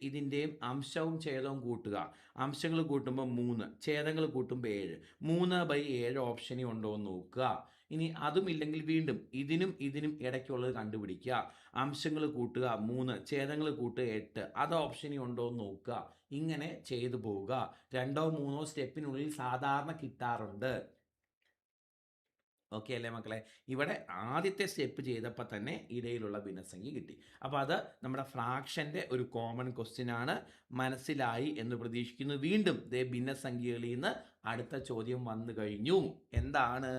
ഇതിൻ്റെയും അംശവും ഛേദവും കൂട്ടുക. അംശങ്ങൾ കൂട്ടുമ്പോൾ 3, ഛേദങ്ങൾ കൂട്ടുമ്പോൾ 7. 3/7 ഓപ്ഷനിൽ ഉണ്ടോ എന്ന് നോക്കുക. ഇനി അതുമില്ലെങ്കിൽ വീണ്ടും ഇതിനും ഇതിനും ഇടയ്ക്കുള്ളത് കണ്ടുപിടിക്കുക. അംശങ്ങൾ കൂട്ടുക 3, ഛേദങ്ങൾ കൂട്ടുക 8, അത് ഓപ്ഷനിൽ ഉണ്ടോ എന്ന് നോക്കുക. ഇങ്ങനെ ചെയ്തു പോവുക. 2 3 സ്റ്റെപ്പിനുള്ളിൽ സാധാരണ കിട്ടാറുണ്ട്. ഓക്കെ അല്ലേ മക്കളെ? ഇവിടെ ആദ്യത്തെ സ്റ്റെപ്പ് ചെയ്തപ്പോൾ തന്നെ ഇടയിലുള്ള ഭിന്നസംഖ്യ കിട്ടി. അപ്പോൾ അത് നമ്മുടെ ഫ്രാക്ഷൻ്റെ ഒരു കോമൺ ക്വസ്റ്റ്യൻ ആണ്. മനസ്സിലായി എന്ന് പ്രതീക്ഷിക്കുന്നു. വീണ്ടും ഭിന്നസംഖ്യകളിൽ നിന്ന് അടുത്ത ചോദ്യം വന്നു കഴിഞ്ഞു. എന്താണ്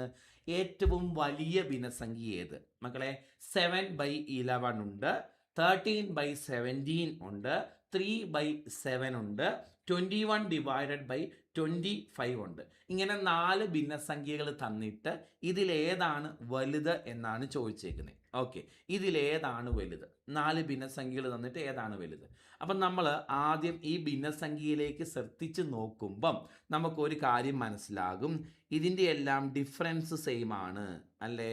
ഏറ്റവും വലിയ ഭിന്നസംഖ്യ ഏത് മക്കളെ? 7/11 ഉണ്ട്, 13/17 ഉണ്ട്, 3/7 ഉണ്ട്, 21/25 ഉണ്ട്. ഇങ്ങനെ 4 ഭിന്നസംഖ്യകൾ തന്നിട്ട് ഇതിലേതാണ് വലുത് എന്നാണ് ചോദിച്ചേക്കുന്നത്. ഓക്കെ, ഇതിലേതാണ് വലുത്? 4 ഭിന്നസംഖ്യകൾ തന്നിട്ട് ഏതാണ് വലുത്? അപ്പം നമ്മൾ ആദ്യം ഈ ഭിന്നസംഖ്യയിലേക്ക് ശ്രദ്ധിച്ച് നോക്കുമ്പം നമുക്കൊരു കാര്യം മനസ്സിലാകും. ഇതിൻ്റെ എല്ലാം ഡിഫറൻസ് സെയിം ആണ് അല്ലേ?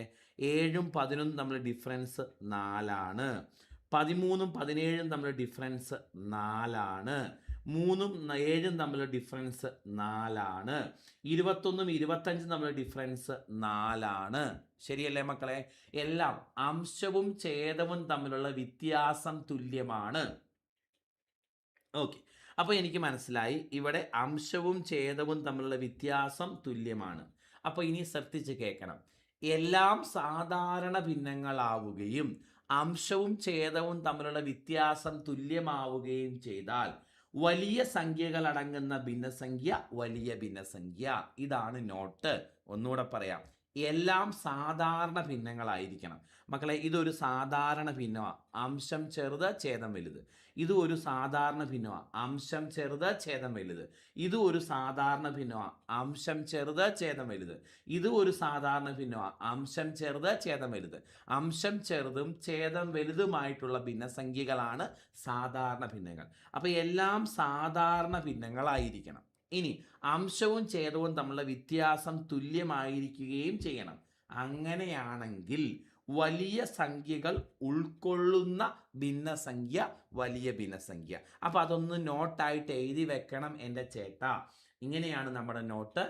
7ഉം 11ഉം തമ്മിൽ ഡിഫറൻസ് 4ആണ്. 13ഉം 17ഉം തമ്മിൽ ഡിഫറൻസ് 4ആണ്. 3ഉം 7ഉം തമ്മിൽ ഡിഫറൻസ് 4ആണ്. 21ഉം 25ഉം തമ്മിൽ ഡിഫറൻസ് 4ആണ്. ശരിയല്ലേ മക്കളെ? എല്ലാം അംശവും ഛേദവും തമ്മിലുള്ള വ്യത്യാസം തുല്യമാണ്. ഓക്കെ, അപ്പോൾ എനിക്ക് മനസ്സിലായി ഇവിടെ അംശവും ഛേദവും തമ്മിലുള്ള വ്യത്യാസം തുല്യമാണ്. അപ്പോൾ ഇനി ശ്രദ്ധിച്ച് കേൾക്കണം. എല്ലാം സാധാരണ ഭിന്നങ്ങളാവുകയും അംശവും ഛേദവും തമ്മിലുള്ള വ്യത്യാസം തുല്യമാവുകയും ചെയ്താൽ വലിയ സംഖ്യകൾ അടങ്ങുന്ന ഭിന്നസംഖ്യ വലിയ ഭിന്നസംഖ്യ. ഇതാണ് നോട്ട്. ഒന്നുകൂടെ പറയാം. എല്ലാം സാധാരണ ഭിന്നങ്ങളായിരിക്കണം മക്കളെ. ഇതൊരു സാധാരണ ഭിന്നമാണ്. അംശം ചെറുത് ഛേദം വലുത്. ഇത് ഒരു സാധാരണ ഭിന്നമാണ്. അംശം ചെറുത് ഛേദം വലുത്. ഇത് ഒരു സാധാരണ ഭിന്നമാണ്. അംശം ചെറുത് ഛേദം വലുത്. ഇത് ഒരു സാധാരണ ഭിന്നമാണ്. അംശം ചെറുത് ഛേദം വലുത്. അംശം ചെറുതും ഛേദം വലുതുമായിട്ടുള്ള ഭിന്നസംഖ്യകളാണ് സാധാരണ ഭിന്നങ്ങൾ. അപ്പോൾ എല്ലാം സാധാരണ ഭിന്നങ്ങളായിരിക്കണം. ഇനി അംശവും ഛേദവും തമ്മിലുള്ള വ്യത്യാസം തുല്യമായിരിക്കുകയും ചെയ്യണം. അങ്ങനെയാണെങ്കിൽ വലിയ സംഖ്യകൾ ഉൾക്കൊള്ളുന്ന ഭിന്നസംഖ്യ വലിയ ഭിന്നസംഖ്യ. അപ്പം അതൊന്ന് നോട്ടായിട്ട് എഴുതി വെക്കണം എൻ്റെ ചേട്ടാ. ഇങ്ങനെയാണ് നമ്മുടെ നോട്ട്.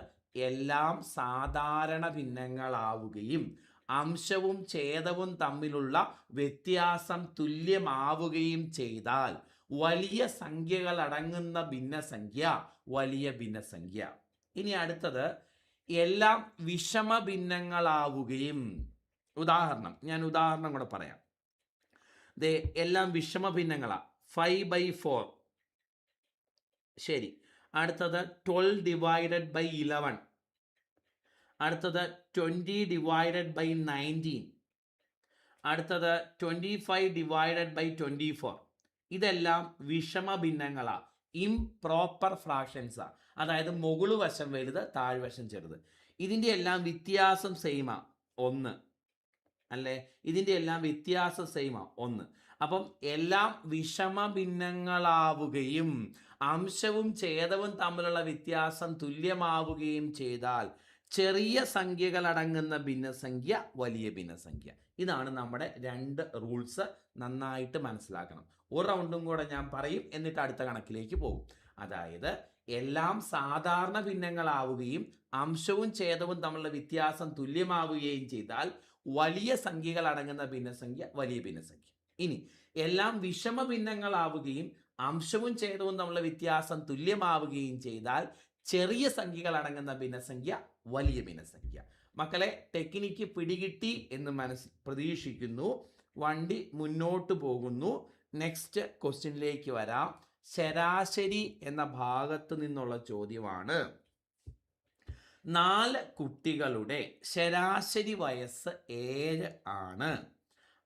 എല്ലാം സാധാരണ ഭിന്നങ്ങളാവുകയും അംശവും ഛേദവും തമ്മിലുള്ള വ്യത്യാസം തുല്യമാവുകയും ചെയ്താൽ വലിയ സംഖ്യകൾ അടങ്ങുന്ന ഭിന്നസംഖ്യ വലിയ ഭിന്നസംഖ്യ. ഇനി അടുത്തത് എല്ലാം വിഷമ ഭിന്നങ്ങളാവുകയും. ഞാൻ ഉദാഹരണം കൂടെ പറയാം. എല്ലാം വിഷമ ഭിന്നങ്ങളാ. 5/4 ശരി. അടുത്തത് 12/11. അടുത്തത് 20/19. അടുത്തത് 25/24. ഇതെല്ലാം വിഷമ ഭിന്നങ്ങളാ. ഇംപ്രോപ്പർ ഫ്രാക്ഷൻസാ. അതായത് മുകളു വശം വലുത് താഴ്വശം ചെറുത്. ഇതിൻ്റെ എല്ലാം വ്യത്യാസം സെയിമാ 1 അല്ലേ? ഇതിൻ്റെ എല്ലാം വ്യത്യാസം സെയിമാ 1. അപ്പം എല്ലാം വിഷമ ഭിന്നങ്ങളാവുകയും അംശവും ഛേദവും തമ്മിലുള്ള വ്യത്യാസം തുല്യമാവുകയും ചെയ്താൽ ചെറിയ സംഖ്യകൾ അടങ്ങുന്ന ഭിന്നസംഖ്യ വലിയ ഭിന്നസംഖ്യ. ഇതാണ് നമ്മുടെ 2 റൂൾസ്. നന്നായിട്ട് മനസ്സിലാക്കണം. ഒരു റൗണ്ടും കൂടെ ഞാൻ പറയും, എന്നിട്ട് അടുത്ത കണക്കിലേക്ക് പോകും. അതായത് എല്ലാം സാധാരണ ഭിന്നങ്ങളാവുകയും അംശവും ഛേദവും തമ്മിലുള്ള വ്യത്യാസം തുല്യമാവുകയും ചെയ്താൽ വലിയ സംഖ്യകൾ അടങ്ങുന്ന ഭിന്നസംഖ്യ വലിയ ഭിന്നസംഖ്യ. ഇനി എല്ലാം വിഷമ ഭിന്നങ്ങളാവുകയും അംശവും ഛേദവും തമ്മിലുള്ള വ്യത്യാസം തുല്യമാവുകയും ചെയ്താൽ ചെറിയ സംഖ്യകൾ അടങ്ങുന്ന ഭിന്നസംഖ്യ വലിയ ഭിന്നസംഖ്യ. മക്കളെ, ടെക്നിക്ക് പിടികിട്ടി എന്ന് പ്രതീക്ഷിക്കുന്നു. വണ്ടി മുന്നോട്ട് പോകുന്നു. നെക്സ്റ്റ് ക്വസ്റ്റ്യനിലേക്ക് വരാം. ശരാശരി എന്ന ഭാഗത്ത് നിന്നുള്ള ചോദ്യമാണ്. 4 കുട്ടികളുടെ ശരാശരി വയസ്സ് 7 ആണ്.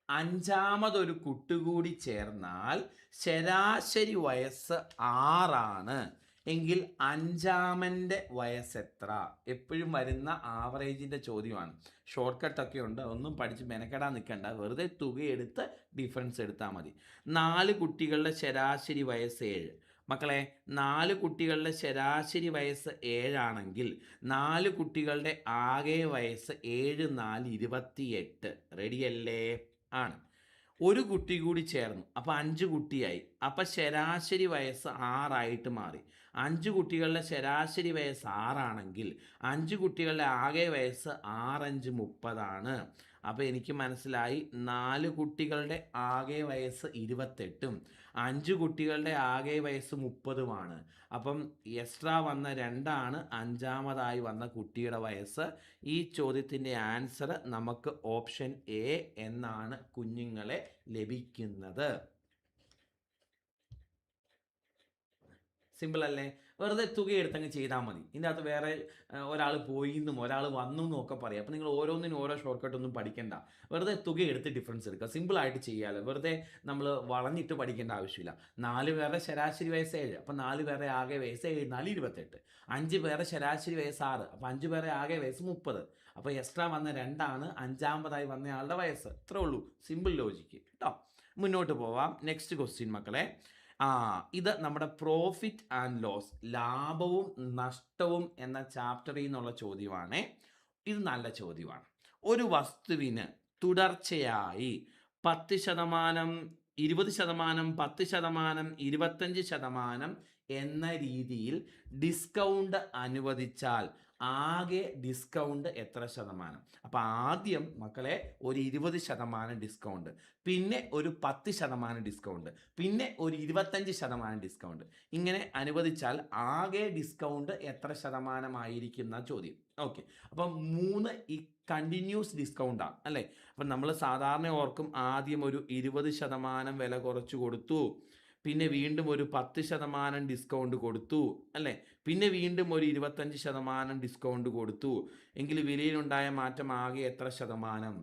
5ാമതൊരു കുട്ടി കൂടി ചേർന്നാൽ ശരാശരി വയസ്സ് 6 ആണ്. എങ്കിൽ 5ാമൻ്റെ വയസ്സ് എത്ര? എപ്പോഴും വരുന്ന ആവറേജിൻ്റെ ചോദ്യമാണ്. ഷോർട്ട് കട്ടൊക്കെ ഉണ്ട്. ഒന്നും പഠിച്ച് മെനക്കെടാൻ നിൽക്കണ്ട. വെറുതെ തുകയെടുത്ത് ഡിഫറൻസ് എടുത്താൽ മതി. 4 കുട്ടികളുടെ ശരാശരി വയസ്സ് 7. മക്കളെ, 4 കുട്ടികളുടെ ശരാശരി വയസ്സ് 7 ആണെങ്കിൽ 4 കുട്ടികളുടെ ആകെ വയസ്സ് 7 4 28. റെഡിയല്ലേ? ആണ്. ഒരു കുട്ടി കൂടി ചേർന്നു. അപ്പോൾ 5 കുട്ടിയായി. അപ്പോൾ ശരാശരി വയസ്സ് 6 ആയിട്ട് മാറി. 5 കുട്ടികളുടെ ശരാശരി വയസ്സ് 6 ആണെങ്കിൽ 5 കുട്ടികളുടെ ആകെ വയസ്സ് 6×5 30 അപ്പോൾ എനിക്ക് മനസ്സിലായി 4 കുട്ടികളുടെ ആകെ വയസ്സ് 28ഉം 5 കുട്ടികളുടെ ആകെ വയസ്സ് 30ഉമാണ്. അപ്പം എക്സ്ട്രാ വന്ന 2ആണ് അഞ്ചാമതായി വന്ന കുട്ടിയുടെ വയസ്സ്. ഈ ചോദ്യത്തിൻ്റെ ആൻസർ നമുക്ക് ഓപ്ഷൻ എ എന്നാണ് കുഞ്ഞുങ്ങളെ ലഭിക്കുന്നത്. സിമ്പിൾ അല്ലേ? വെറുതെ തുക എടുത്തങ്ങ് ചെയ്താൽ മതി. ഇതിൻ്റെ അകത്ത് വേറെ ഒരാൾ പോയി എന്നും ഒരാൾ വന്നു എന്നും ഒക്കെ പറയാം. അപ്പോൾ നിങ്ങൾ ഓരോന്നിനും ഓരോ ഷോർട്ട് കട്ടൊന്നും പഠിക്കണ്ട. വെറുതെ തുക എടുത്ത് ഡിഫറൻസ് എടുക്കുക. സിമ്പിളായിട്ട് ചെയ്യാമല്ലോ. വെറുതെ നമ്മൾ വളഞ്ഞിട്ട് പഠിക്കേണ്ട ആവശ്യമില്ല. 4 പേരുടെ ശരാശരി വയസ്സ് 7. അപ്പോൾ 4 പേരുടെ ആകെ വയസ്സ് 7 4 28. 5 പേരുടെ ശരാശരി വയസ്സ് 6. അപ്പോൾ 5 പേരുടെ ആകെ വയസ്സ് 30. അപ്പോൾ എക്സ്ട്രാ വന്ന 2ആണ് അഞ്ചാമതായി വന്നയാളുടെ വയസ്സ്. ഇത്രേ ഉള്ളൂ. സിമ്പിൾ ലോജിക്ക് കേട്ടോ. മുന്നോട്ട് പോവാം. നെക്സ്റ്റ് ക്വസ്റ്റ്യൻ മക്കളെ. ഇത് നമ്മുടെ പ്രോഫിറ്റ് ആൻഡ് ലോസ്, ലാഭവും നഷ്ടവും എന്ന ചാപ്റ്ററിൽ നിന്നുള്ള ചോദ്യമാണ്. ഇത് നല്ല ചോദ്യമാണ്. ഒരു വസ്തുവിന് തുടർച്ചയായി 10%, 20%, 10%, 25% എന്ന രീതിയിൽ ഡിസ്കൗണ്ട് അനുവദിച്ചാൽ ആകെ ഡിസ്കൗണ്ട് എത്ര ശതമാനം? അപ്പോൾ ആദ്യം മക്കളെ ഒരു 20% ഡിസ്കൗണ്ട്, പിന്നെ ഒരു 10% ഡിസ്കൗണ്ട്, പിന്നെ ഒരു 25% ഡിസ്കൗണ്ട്, ഇങ്ങനെ അനുവദിച്ചാൽ ആകെ ഡിസ്കൗണ്ട് എത്ര ശതമാനമായിരിക്കും എന്ന ചോദ്യം. ഓക്കെ, അപ്പം 3 ഈ കണ്ടിന്യൂസ് ഡിസ്കൗണ്ടാണ് അല്ലേ. അപ്പം നമ്മൾ സാധാരണ ഓർക്കും ആദ്യം ഒരു 20% വില കുറച്ച് കൊടുത്തു, പിന്നെ വീണ്ടും ഒരു 10% ഡിസ്കൗണ്ട് കൊടുത്തു അല്ലേ, പിന്നെ വീണ്ടും ഒരു 25% ഡിസ്കൗണ്ട് കൊടുത്തു എങ്കിൽ വിലയിലുണ്ടായ മാറ്റം ആകെ എത്ര ശതമാനം?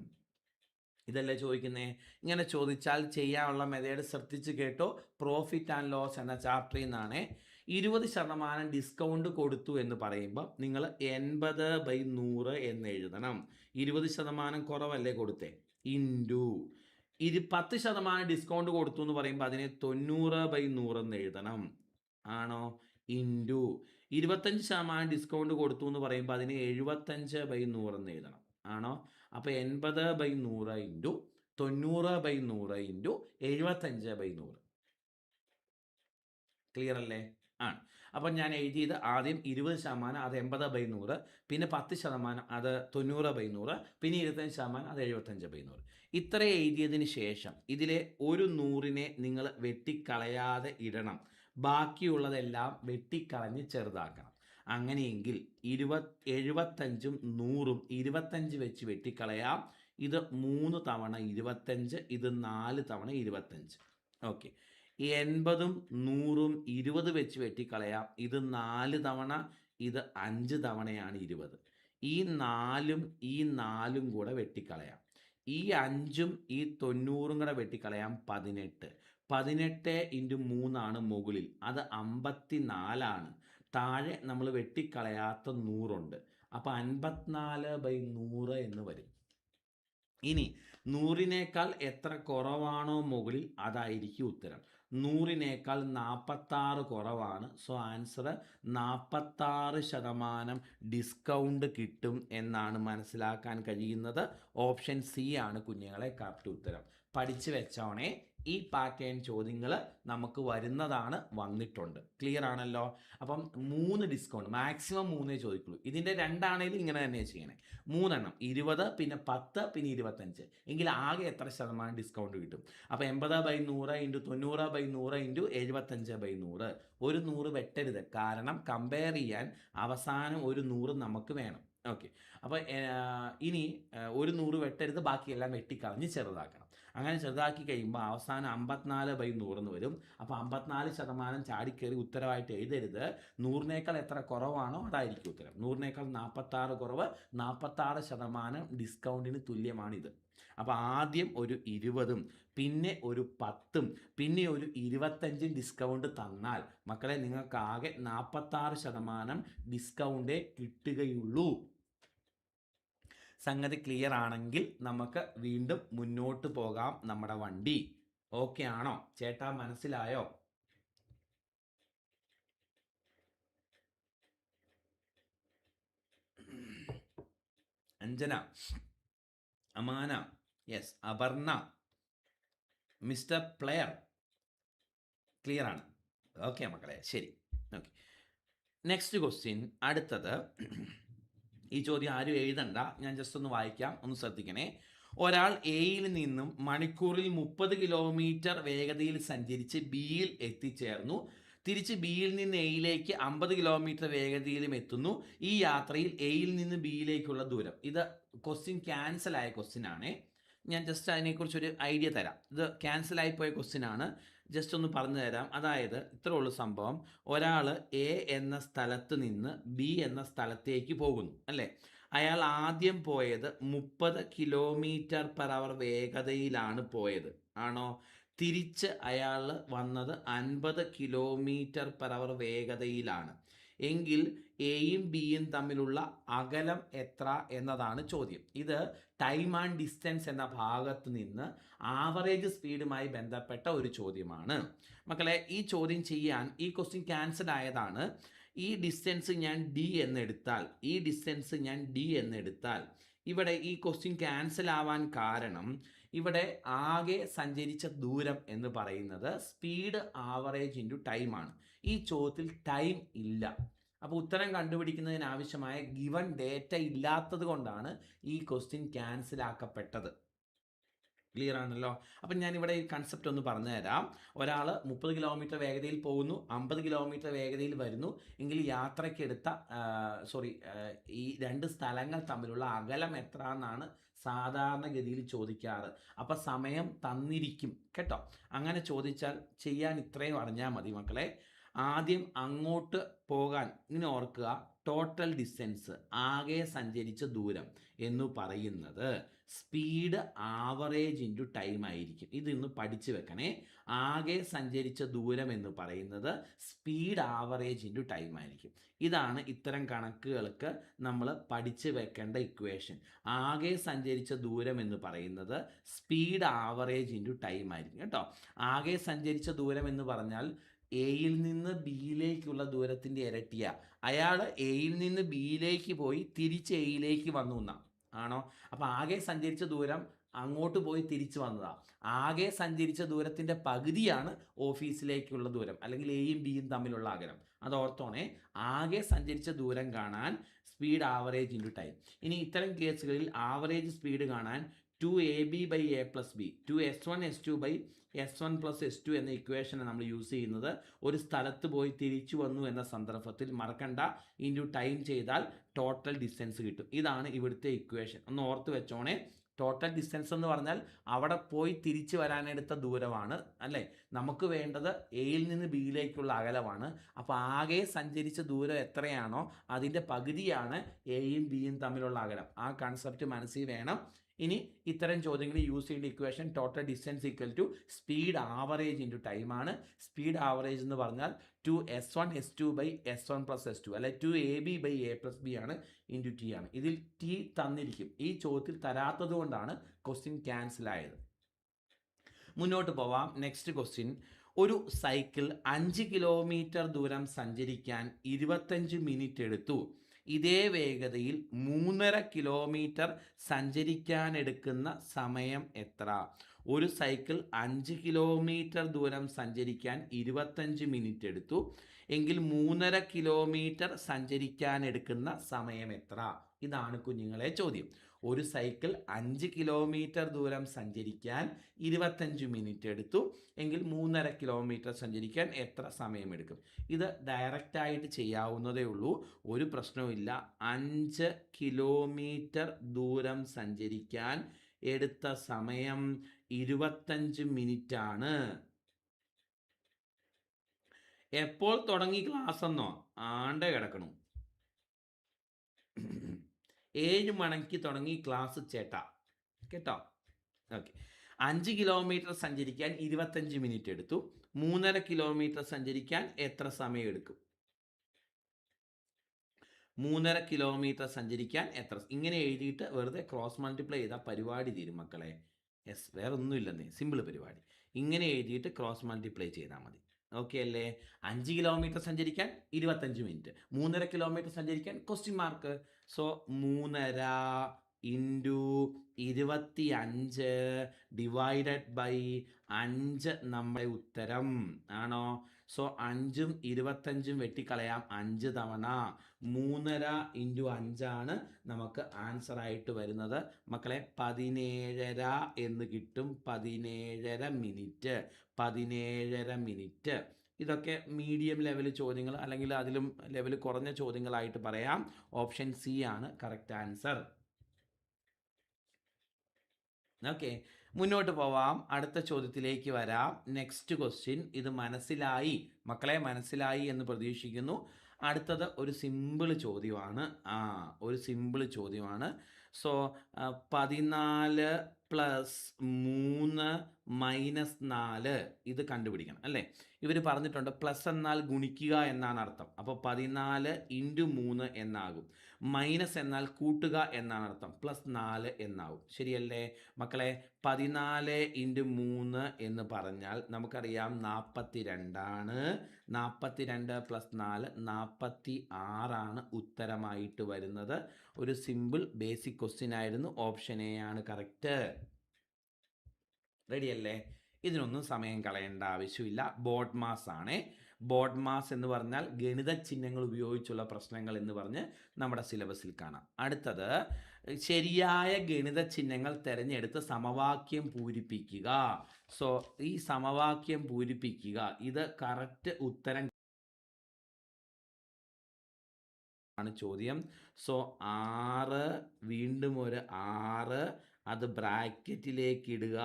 ഇതല്ലേ ചോദിക്കുന്നേ. ഇങ്ങനെ ചോദിച്ചാൽ ചെയ്യാനുള്ള മെത്തേഡ് ശ്രദ്ധിച്ച് കേട്ടോ. പ്രോഫിറ്റ് ആൻഡ് ലോസ് എന്ന ചാപ്റ്ററിൽ നിന്നാണ്. 20% ഡിസ്കൗണ്ട് കൊടുത്തു എന്ന് പറയുമ്പോൾ നിങ്ങൾ 80/100 എന്ന് എഴുതണം. 20% കുറവല്ലേ കൊടുത്തേ, ഇൻറ്റു 10% ഡിസ്കൗണ്ട് കൊടുത്തു എന്ന് പറയുമ്പോൾ അതിനെ 90/100 എന്ന് എഴുതണം. ആണോ? ഇൻറ്റു 25% ഡിസ്കൗണ്ട് കൊടുത്തു എന്ന് പറയുമ്പോൾ അതിനെ 75/100 എന്ന് എഴുതണം. ആണോ? അപ്പോൾ 80/100 ഇൻറ്റു 90/100 ഇൻറ്റു 75/100. ക്ലിയർ അല്ലേ? ആണ്. അപ്പം ഞാൻ എഴുതിയത് ആദ്യം 20%, അത് 80/100, പിന്നെ 10% അത് 90/100, പിന്നെ 25% അത് 75/100. ഇത്ര എഴുതിയതിന് ശേഷം ഇതിലെ ഒരു 100നെ നിങ്ങൾ വെട്ടിക്കളയാതെ ഇടണം. ബാക്കിയുള്ളതെല്ലാം വെട്ടിക്കളഞ്ഞ് ചെറുതാക്കണം. അങ്ങനെയെങ്കിൽ 75ഉം 100ഉം 25 വെച്ച് വെട്ടിക്കളയാം. ഇത് 3 തവണ 25, ഇത് 4 തവണ 25. ഓക്കെ, 80ഉം 100ഉം 20 വെച്ച് വെട്ടിക്കളയാം. ഇത് 4 തവണ, ഇത് 5 തവണയാണ് 20. ഈ 4ഉം ഈ 4ഉം കൂടെ വെട്ടിക്കളയാം. ഈ 5ഉം ഈ 90ഉം കൂടെ വെട്ടിക്കളയാം. 18. 18 ഇൻറ്റു 3 മുകളിൽ, അത് 54. താഴെ നമ്മൾ വെട്ടിക്കളയാത്ത 100 ഉണ്ട്. അപ്പോൾ 54/100 എന്ന് വരും. ഇനി 100നേക്കാൾ എത്ര കുറവാണോ മുകളിൽ അതായിരിക്കും ഉത്തരം. 100നേക്കാൾ 46 കുറവാണ്. സോ ആൻസർ 46% ഡിസ്കൗണ്ട് കിട്ടും എന്നാണ് മനസ്സിലാക്കാൻ കഴിയുന്നത്. ഓപ്ഷൻ സി ആണ് കുഞ്ഞുങ്ങളെ കറക്റ്റ് ഉത്തരം. പഠിച്ചു വെച്ചോണേ. ഈ പാറ്റേൺ ചോദ്യങ്ങൾ നമുക്ക് വരുന്നതാണ്, വന്നിട്ടുണ്ട്. ക്ലിയർ ആണല്ലോ? അപ്പം 3 ഡിസ്കൗണ്ട്, മാക്സിമം 3 ചോദിക്കുള്ളൂ. ഇതിൻ്റെ 2 ആണെങ്കിലും ഇങ്ങനെ തന്നെ ചെയ്യണേ. 3 എണ്ണം, 20, പിന്നെ 10, പിന്നെ 25, എങ്കിൽ ആകെ എത്ര ശതമാനം ഡിസ്കൗണ്ട് കിട്ടും? അപ്പോൾ 80/100 ഇൻറ്റു 90/100 ഇൻറ്റു 75/100. ഒരു 100 വെട്ടരുത്, കാരണം കമ്പയർ ചെയ്യാൻ അവസാനം ഒരു 100 നമുക്ക് വേണം. ഓക്കെ, അപ്പോൾ ഇനി ഒരു 100 വെട്ടരുത്, ബാക്കിയെല്ലാം വെട്ടിക്കളഞ്ഞ് ചെറുതാക്കണം. അങ്ങനെ ചെറുതാക്കി കഴിയുമ്പോൾ അവസാനം 54/100 എന്ന് വരും. അപ്പോൾ 54% ചാടിക്കയറി ഉത്തരവായിട്ട് എഴുതരുത്. 100നേക്കാൾ എത്ര കുറവാണോ അതായിരിക്കും ഉത്തരം. 100നേക്കാൾ 46 കുറവ്, 46% ഡിസ്കൗണ്ടിന് തുല്യമാണിത്. അപ്പോൾ ആദ്യം ഒരു 20ഉം പിന്നെ ഒരു 10ഉം പിന്നെ ഒരു 25ഉം ഡിസ്കൗണ്ട് തന്നാൽ മക്കളെ നിങ്ങൾക്ക് ആകെ 46% ഡിസ്കൗണ്ടേ കിട്ടുകയുള്ളൂ. സംഗതി ക്ലിയർ ആണെങ്കിൽ നമുക്ക് വീണ്ടും മുന്നോട്ട് പോകാം. നമ്മുടെ വണ്ടി ഓക്കെ ആണോ? ചേട്ടാ മനസ്സിലായോ? Anjana, Amana, yes, Aparna, mister player, clear ആണ്. ഓക്കെ മക്കളെ, ശരി. ഓക്കെ, നെക്സ്റ്റ് ക്വസ്റ്റ്യൻ, അടുത്തത്. ഈ ചോദ്യം ആരും എഴുതണ്ട, ഞാൻ ജസ്റ്റ് ഒന്ന് വായിക്കാം, ഒന്ന് ശ്രദ്ധിക്കണേ. ഒരാൾ എയിൽ നിന്നും മണിക്കൂറിൽ 30 കിലോമീറ്റർ വേഗതയിൽ സഞ്ചരിച്ച് ബിയിൽ എത്തിച്ചേർന്നു. തിരിച്ച് ബിയിൽ നിന്ന് എയിലേക്ക് 50 കിലോമീറ്റർ വേഗതയിലും എത്തുന്നു. ഈ യാത്രയിൽ എയിൽ നിന്ന് ബിയിലേക്കുള്ള ദൂരം. ഇത് ക്വസ്റ്റ്യൻ ക്യാൻസൽ ആയ ക്വസ്റ്റ്യൻ ആണ്. ഞാൻ ജസ്റ്റ് അതിനെക്കുറിച്ചൊരു ഐഡിയ തരാം. ഇത് ക്യാൻസൽ ആയിപ്പോയ ക്വസ്റ്റ്യൻ ആണ്, ജസ്റ്റ് ഒന്ന് പറഞ്ഞു തരാം. അതായത് ഇത്രേ ഉള്ളൂ സംഭവം. ഒരാൾ എ എന്ന സ്ഥലത്ത് നിന്ന് ബി എന്ന സ്ഥലത്തേക്ക് പോകുന്നു അല്ലേ. അയാൾ ആദ്യം പോയത് 30 കിലോമീറ്റർ പെർ അവർ വേഗതയിലാണ് പോയത്, ആണോ? തിരിച്ച് അയാൾ വന്നത് 50 കിലോമീറ്റർ പെർ അവർ വേഗതയിലാണ്. എങ്കിൽ എയും ബിയും തമ്മിലുള്ള അകലം എത്ര എന്നതാണ് ചോദ്യം. ഇത് ടൈം ആൻഡ് ഡിസ്റ്റൻസ് എന്ന ഭാഗത്ത് നിന്ന് ആവറേജ് സ്പീഡുമായി ബന്ധപ്പെട്ട ഒരു ചോദ്യമാണ്. മക്കളെ, ഈ ചോദ്യം ചെയ്യാൻ ഈ ക്വസ്റ്റ്യൻ ക്യാൻസൽ ആയതാണ്. ഈ ഡിസ്റ്റൻസ് ഞാൻ ഡി എന്നെടുത്താൽ, ഈ ഡിസ്റ്റൻസ് ഞാൻ ഡി എന്നെടുത്താൽ, ഇവിടെ ഈ ക്വസ്റ്റ്യൻ ക്യാൻസൽ ആവാൻ കാരണം ഇവിടെ ആകെ സഞ്ചരിച്ച ദൂരം എന്ന് പറയുന്നത് സ്പീഡ് ആവറേജ് ഇൻറ്റു ടൈമാണ്. ഈ ചോദ്യത്തിൽ ടൈം ഇല്ല. അപ്പോൾ ഉത്തരം കണ്ടുപിടിക്കുന്നതിന് ആവശ്യമായ ഗിവൺ ഡേറ്റ ഇല്ലാത്തത് കൊണ്ടാണ് ഈ ക്വസ്റ്റ്യൻ ക്യാൻസൽ ആക്കപ്പെട്ടത്. ക്ലിയർ ആണല്ലോ. അപ്പം ഞാനിവിടെ ഈ കൺസെപ്റ്റ് ഒന്ന് പറഞ്ഞു തരാം. ഒരാൾ 30 കിലോമീറ്റർ വേഗതയിൽ പോകുന്നു, 50 കിലോമീറ്റർ വേഗതയിൽ വരുന്നു. എങ്കിൽ യാത്രയ്ക്കെടുത്ത ഈ രണ്ട് സ്ഥലങ്ങൾ തമ്മിലുള്ള അകലം എത്ര എന്നാണ് സാധാരണഗതിയിൽ ചോദിക്കാറ്. അപ്പം സമയം തന്നിരിക്കും കേട്ടോ. അങ്ങനെ ചോദിച്ചാൽ ചെയ്യാൻ ഇത്രയും അറിഞ്ഞാൽ മതി മക്കളെ. ആദ്യം അങ്ങോട്ട് പോകാൻ ഇങ്ങനെ ഓർക്കുക, ടോട്ടൽ ഡിസ്റ്റൻസ്, ആകെ സഞ്ചരിച്ച ദൂരം എന്ന് പറയുന്നത് സ്പീഡ് ആവറേജ് ഇൻറ്റു ടൈം ആയിരിക്കും. ഇതൊന്ന് പഠിച്ചു വെക്കണേ. ആകെ സഞ്ചരിച്ച ദൂരം എന്ന് പറയുന്നത് സ്പീഡ് ആവറേജ് ഇൻറ്റു ടൈം ആയിരിക്കും. ഇതാണ് ഇത്തരം കണക്കുകൾക്ക് നമ്മൾ പഠിച്ചു വെക്കേണ്ട ഇക്വേഷൻ. ആകെ സഞ്ചരിച്ച ദൂരം എന്ന് പറയുന്നത് സ്പീഡ് ആവറേജ് ഇൻറ്റു ടൈം ആയിരിക്കും കേട്ടോ. ആകെ സഞ്ചരിച്ച ദൂരം എന്ന് പറഞ്ഞാൽ എയിൽ നിന്ന് ബിയിലേക്കുള്ള ദൂരത്തിൻ്റെ ഇരട്ടിയ. അയാൾ എയിൽ നിന്ന് ബിയിലേക്ക് പോയി തിരിച്ച് എയിലേക്ക് വന്നു എന്നാ, ആണോ? അപ്പോൾ ആകെ സഞ്ചരിച്ച ദൂരം അങ്ങോട്ട് പോയി തിരിച്ചു വന്നതാണ്. ആകെ സഞ്ചരിച്ച ദൂരത്തിൻ്റെ പകുതിയാണ് ഓഫീസിലേക്കുള്ള ദൂരം, അല്ലെങ്കിൽ എയും ബിയും തമ്മിലുള്ള അകലം. അത് ഓർത്തോണേ. ആകെ സഞ്ചരിച്ച ദൂരം കാണാൻ സ്പീഡ് ആവറേജ് ഇൻറ്റു ടൈം. ഇനി ഇത്തരം കേസുകളിൽ ആവറേജ് സ്പീഡ് കാണാൻ 2ab by a plus b, 2s1s2 by s1 plus s2 എന്ന ഇക്വേഷനാണ് നമ്മൾ യൂസ് ചെയ്യുന്നത്. ഒരു സ്ഥലത്ത് പോയി തിരിച്ചു വന്നു എന്ന സന്ദർഭത്തിൽ മറക്കണ്ട, ഇൻറ്റു ടൈം ചെയ്താൽ ടോട്ടൽ ഡിസ്റ്റൻസ് കിട്ടും. ഇതാണ് ഇവിടുത്തെ ഇക്വേഷൻ, ഒന്ന് ഓർത്ത് വെച്ചോണേ. ടോട്ടൽ ഡിസ്റ്റൻസ് എന്ന് പറഞ്ഞാൽ അവിടെ പോയി തിരിച്ചു വരാനെടുത്ത ദൂരമാണ് അല്ലേ. നമുക്ക് വേണ്ടത് എയിൽ നിന്ന് ബിയിലേക്കുള്ള അകലമാണ്. അപ്പോൾ ആകെ സഞ്ചരിച്ച ദൂരം എത്രയാണോ അതിൻ്റെ പകുതിയാണ് എയും ബിയും തമ്മിലുള്ള അകലം. ആ കൺസെപ്റ്റ് മനസ്സിൽ വേണം. ഇനി ഇത്തരം ചോദ്യങ്ങൾ യൂസ് ചെയ്യേണ്ട equation total distance equal to speed average into ടൈമാണ്. സ്പീഡ് ആവറേജ് എന്ന് പറഞ്ഞാൽ 2s1s2 by s1 plus s2, അല്ലെ 2ab by a plus b ആണ്, ഇൻറ്റു ടി ആണ്. ഇതിൽ ടി തന്നിരിക്കും. ഈ ചോദ്യത്തിൽ തരാത്തത് കൊണ്ടാണ് ക്വസ്റ്റ്യൻ ക്യാൻസൽ ആയത്. മുന്നോട്ട് പോവാം. Next question. ഒരു സൈക്കിൾ 5 കിലോമീറ്റർ ദൂരം സഞ്ചരിക്കാൻ 25 മിനിറ്റ് എടുത്തു. ഇതേ വേഗതയിൽ 3.5 കിലോമീറ്റർ സഞ്ചരിക്കാനെടുക്കുന്ന സമയം എത്ര? ഒരു സൈക്കിൾ 5 കിലോമീറ്റർ ദൂരം സഞ്ചരിക്കാൻ 25 മിനിറ്റ് എടുത്തു. എങ്കിൽ 3.5 കിലോമീറ്റർ സഞ്ചരിക്കാനെടുക്കുന്ന സമയം എത്ര? ഇതാണ് കുഞ്ഞുങ്ങളെ ചോദ്യം. ഒരു സൈക്കിൾ 5 കിലോമീറ്റർ ദൂരം സഞ്ചരിക്കാൻ 25 മിനിറ്റ് എടുത്തു. എങ്കിൽ 3.5 കിലോമീറ്റർ സഞ്ചരിക്കാൻ എത്ര സമയമെടുക്കും? ഇത് ഡയറക്റ്റായിട്ട് ചെയ്യാവുന്നതേ ഉള്ളൂ, ഒരു പ്രശ്നവുമില്ല. 5 കിലോമീറ്റർ ദൂരം സഞ്ചരിക്കാൻ എടുത്ത സമയം 25 മിനിറ്റ് ആണ്. എപ്പോൾ തുടങ്ങി ക്ലാസ് എന്നോ? ആണ്ട് കിടക്കണു. 7 മണിക്ക് തുടങ്ങി ക്ലാസ് ചേട്ടാ, കേട്ടോ. ഓക്കെ. 5 കിലോമീറ്റർ സഞ്ചരിക്കാൻ 25 മിനിറ്റ് എടുത്തു. 3.5 കിലോമീറ്റർ സഞ്ചരിക്കാൻ എത്ര സമയം എടുക്കും? 3.5 കിലോമീറ്റർ സഞ്ചരിക്കാൻ എത്ര? ഇങ്ങനെ എഴുതിയിട്ട് വെറുതെ ക്രോസ് മൾട്ടിപ്ലൈ ചെയ്താൽ പരിപാടി തീരും മക്കളെ. യെസ്, വേറെ ഒന്നുമില്ലെന്നേ, സിമ്പിൾ പരിപാടി. ഇങ്ങനെ എഴുതിയിട്ട് ക്രോസ് മൾട്ടിപ്ലൈ ചെയ്താൽ മതി. ഓക്കെ അല്ലേ? 5 കിലോമീറ്റർ സഞ്ചരിക്കാൻ 25 മിനിറ്റ്, 3.5 കിലോമീറ്റർ സഞ്ചരിക്കാൻ question mark. So 3.5 into 25 divided by 5 നമ്മുടെ ഉത്തരം ആണോ? സോ 5ഉം 25ഉം വെട്ടിക്കളയാം 5 തവണ 3.5 ഇൻറ്റു 5 നമുക്ക് ആൻസർ ആയിട്ട് വരുന്നത് മക്കളെ 17.5 എന്ന് കിട്ടും. 17.5 മിനിറ്റ് 17.5 മിനിറ്റ്. ഇതൊക്കെ മീഡിയം ലെവൽ ചോദ്യങ്ങൾ അല്ലെങ്കിൽ അതിലും ലെവൽ കുറഞ്ഞ ചോദ്യങ്ങളായിട്ട് പറയാം. ഓപ്ഷൻ സി ആണ് കറക്റ്റ് ആൻസർ. ഓക്കെ, മുന്നോട്ട് പോവാം. അടുത്ത ചോദ്യത്തിലേക്ക് വരാം. Next question. ഇത് മനസ്സിലായി മക്കളെ, മനസ്സിലായി എന്ന് പ്രതീക്ഷിക്കുന്നു. അടുത്തത് ഒരു സിമ്പിൾ ചോദ്യമാണ്. ഒരു സിമ്പിൾ ചോദ്യമാണ്. സോ 14 പ്ലസ് 3 മൈനസ് 4 ഇത് കണ്ടുപിടിക്കണം അല്ലേ? ഇവർ പറഞ്ഞിട്ടുണ്ട് പ്ലസ് എന്നാൽ ഗുണിക്കുക എന്നാണ് അർത്ഥം. അപ്പോൾ 14 ഇൻറ്റു 3 എന്നാകും. മൈനസ് എന്നാൽ കൂട്ടുക എന്നാണ് അർത്ഥം. പ്ലസ് 4 എന്നാകും. ശരിയല്ലേ മക്കളെ? 14 ഇൻറ്റു 3 എന്ന് പറഞ്ഞാൽ നമുക്കറിയാം 42 42 പ്ലസ് 4 46 ഉത്തരമായിട്ട് വരുന്നത്. ഒരു സിമ്പിൾ ബേസിക് ക്വസ്റ്റ്യൻ ആയിരുന്നു. ഓപ്ഷൻ എ ആണ് കറക്റ്റ്. റെഡിയല്ലേ? ഇതിനൊന്നും സമയം കളയേണ്ട ആവശ്യമില്ല. ബോർഡ് മാസ് ആണ്. ബോർഡ് മാസ് എന്ന് പറഞ്ഞാൽ ഗണിത ചിഹ്നങ്ങൾ ഉപയോഗിച്ചുള്ള പ്രശ്നങ്ങൾ എന്ന് പറഞ്ഞ് നമ്മുടെ സിലബസിൽ കാണാം. അടുത്തത് ശരിയായ ഗണിത ചിഹ്നങ്ങൾ തിരഞ്ഞെടുത്ത് സമവാക്യം പൂരിപ്പിക്കുക. സോ ഈ സമവാക്യം പൂരിപ്പിക്കുക, ഇത് കറക്റ്റ് ഉത്തരം ആണ് ചോദ്യം. സോ 6 വീണ്ടും ഒരു 6 അത് ബ്രാക്കറ്റിലേക്ക് ഇടുക.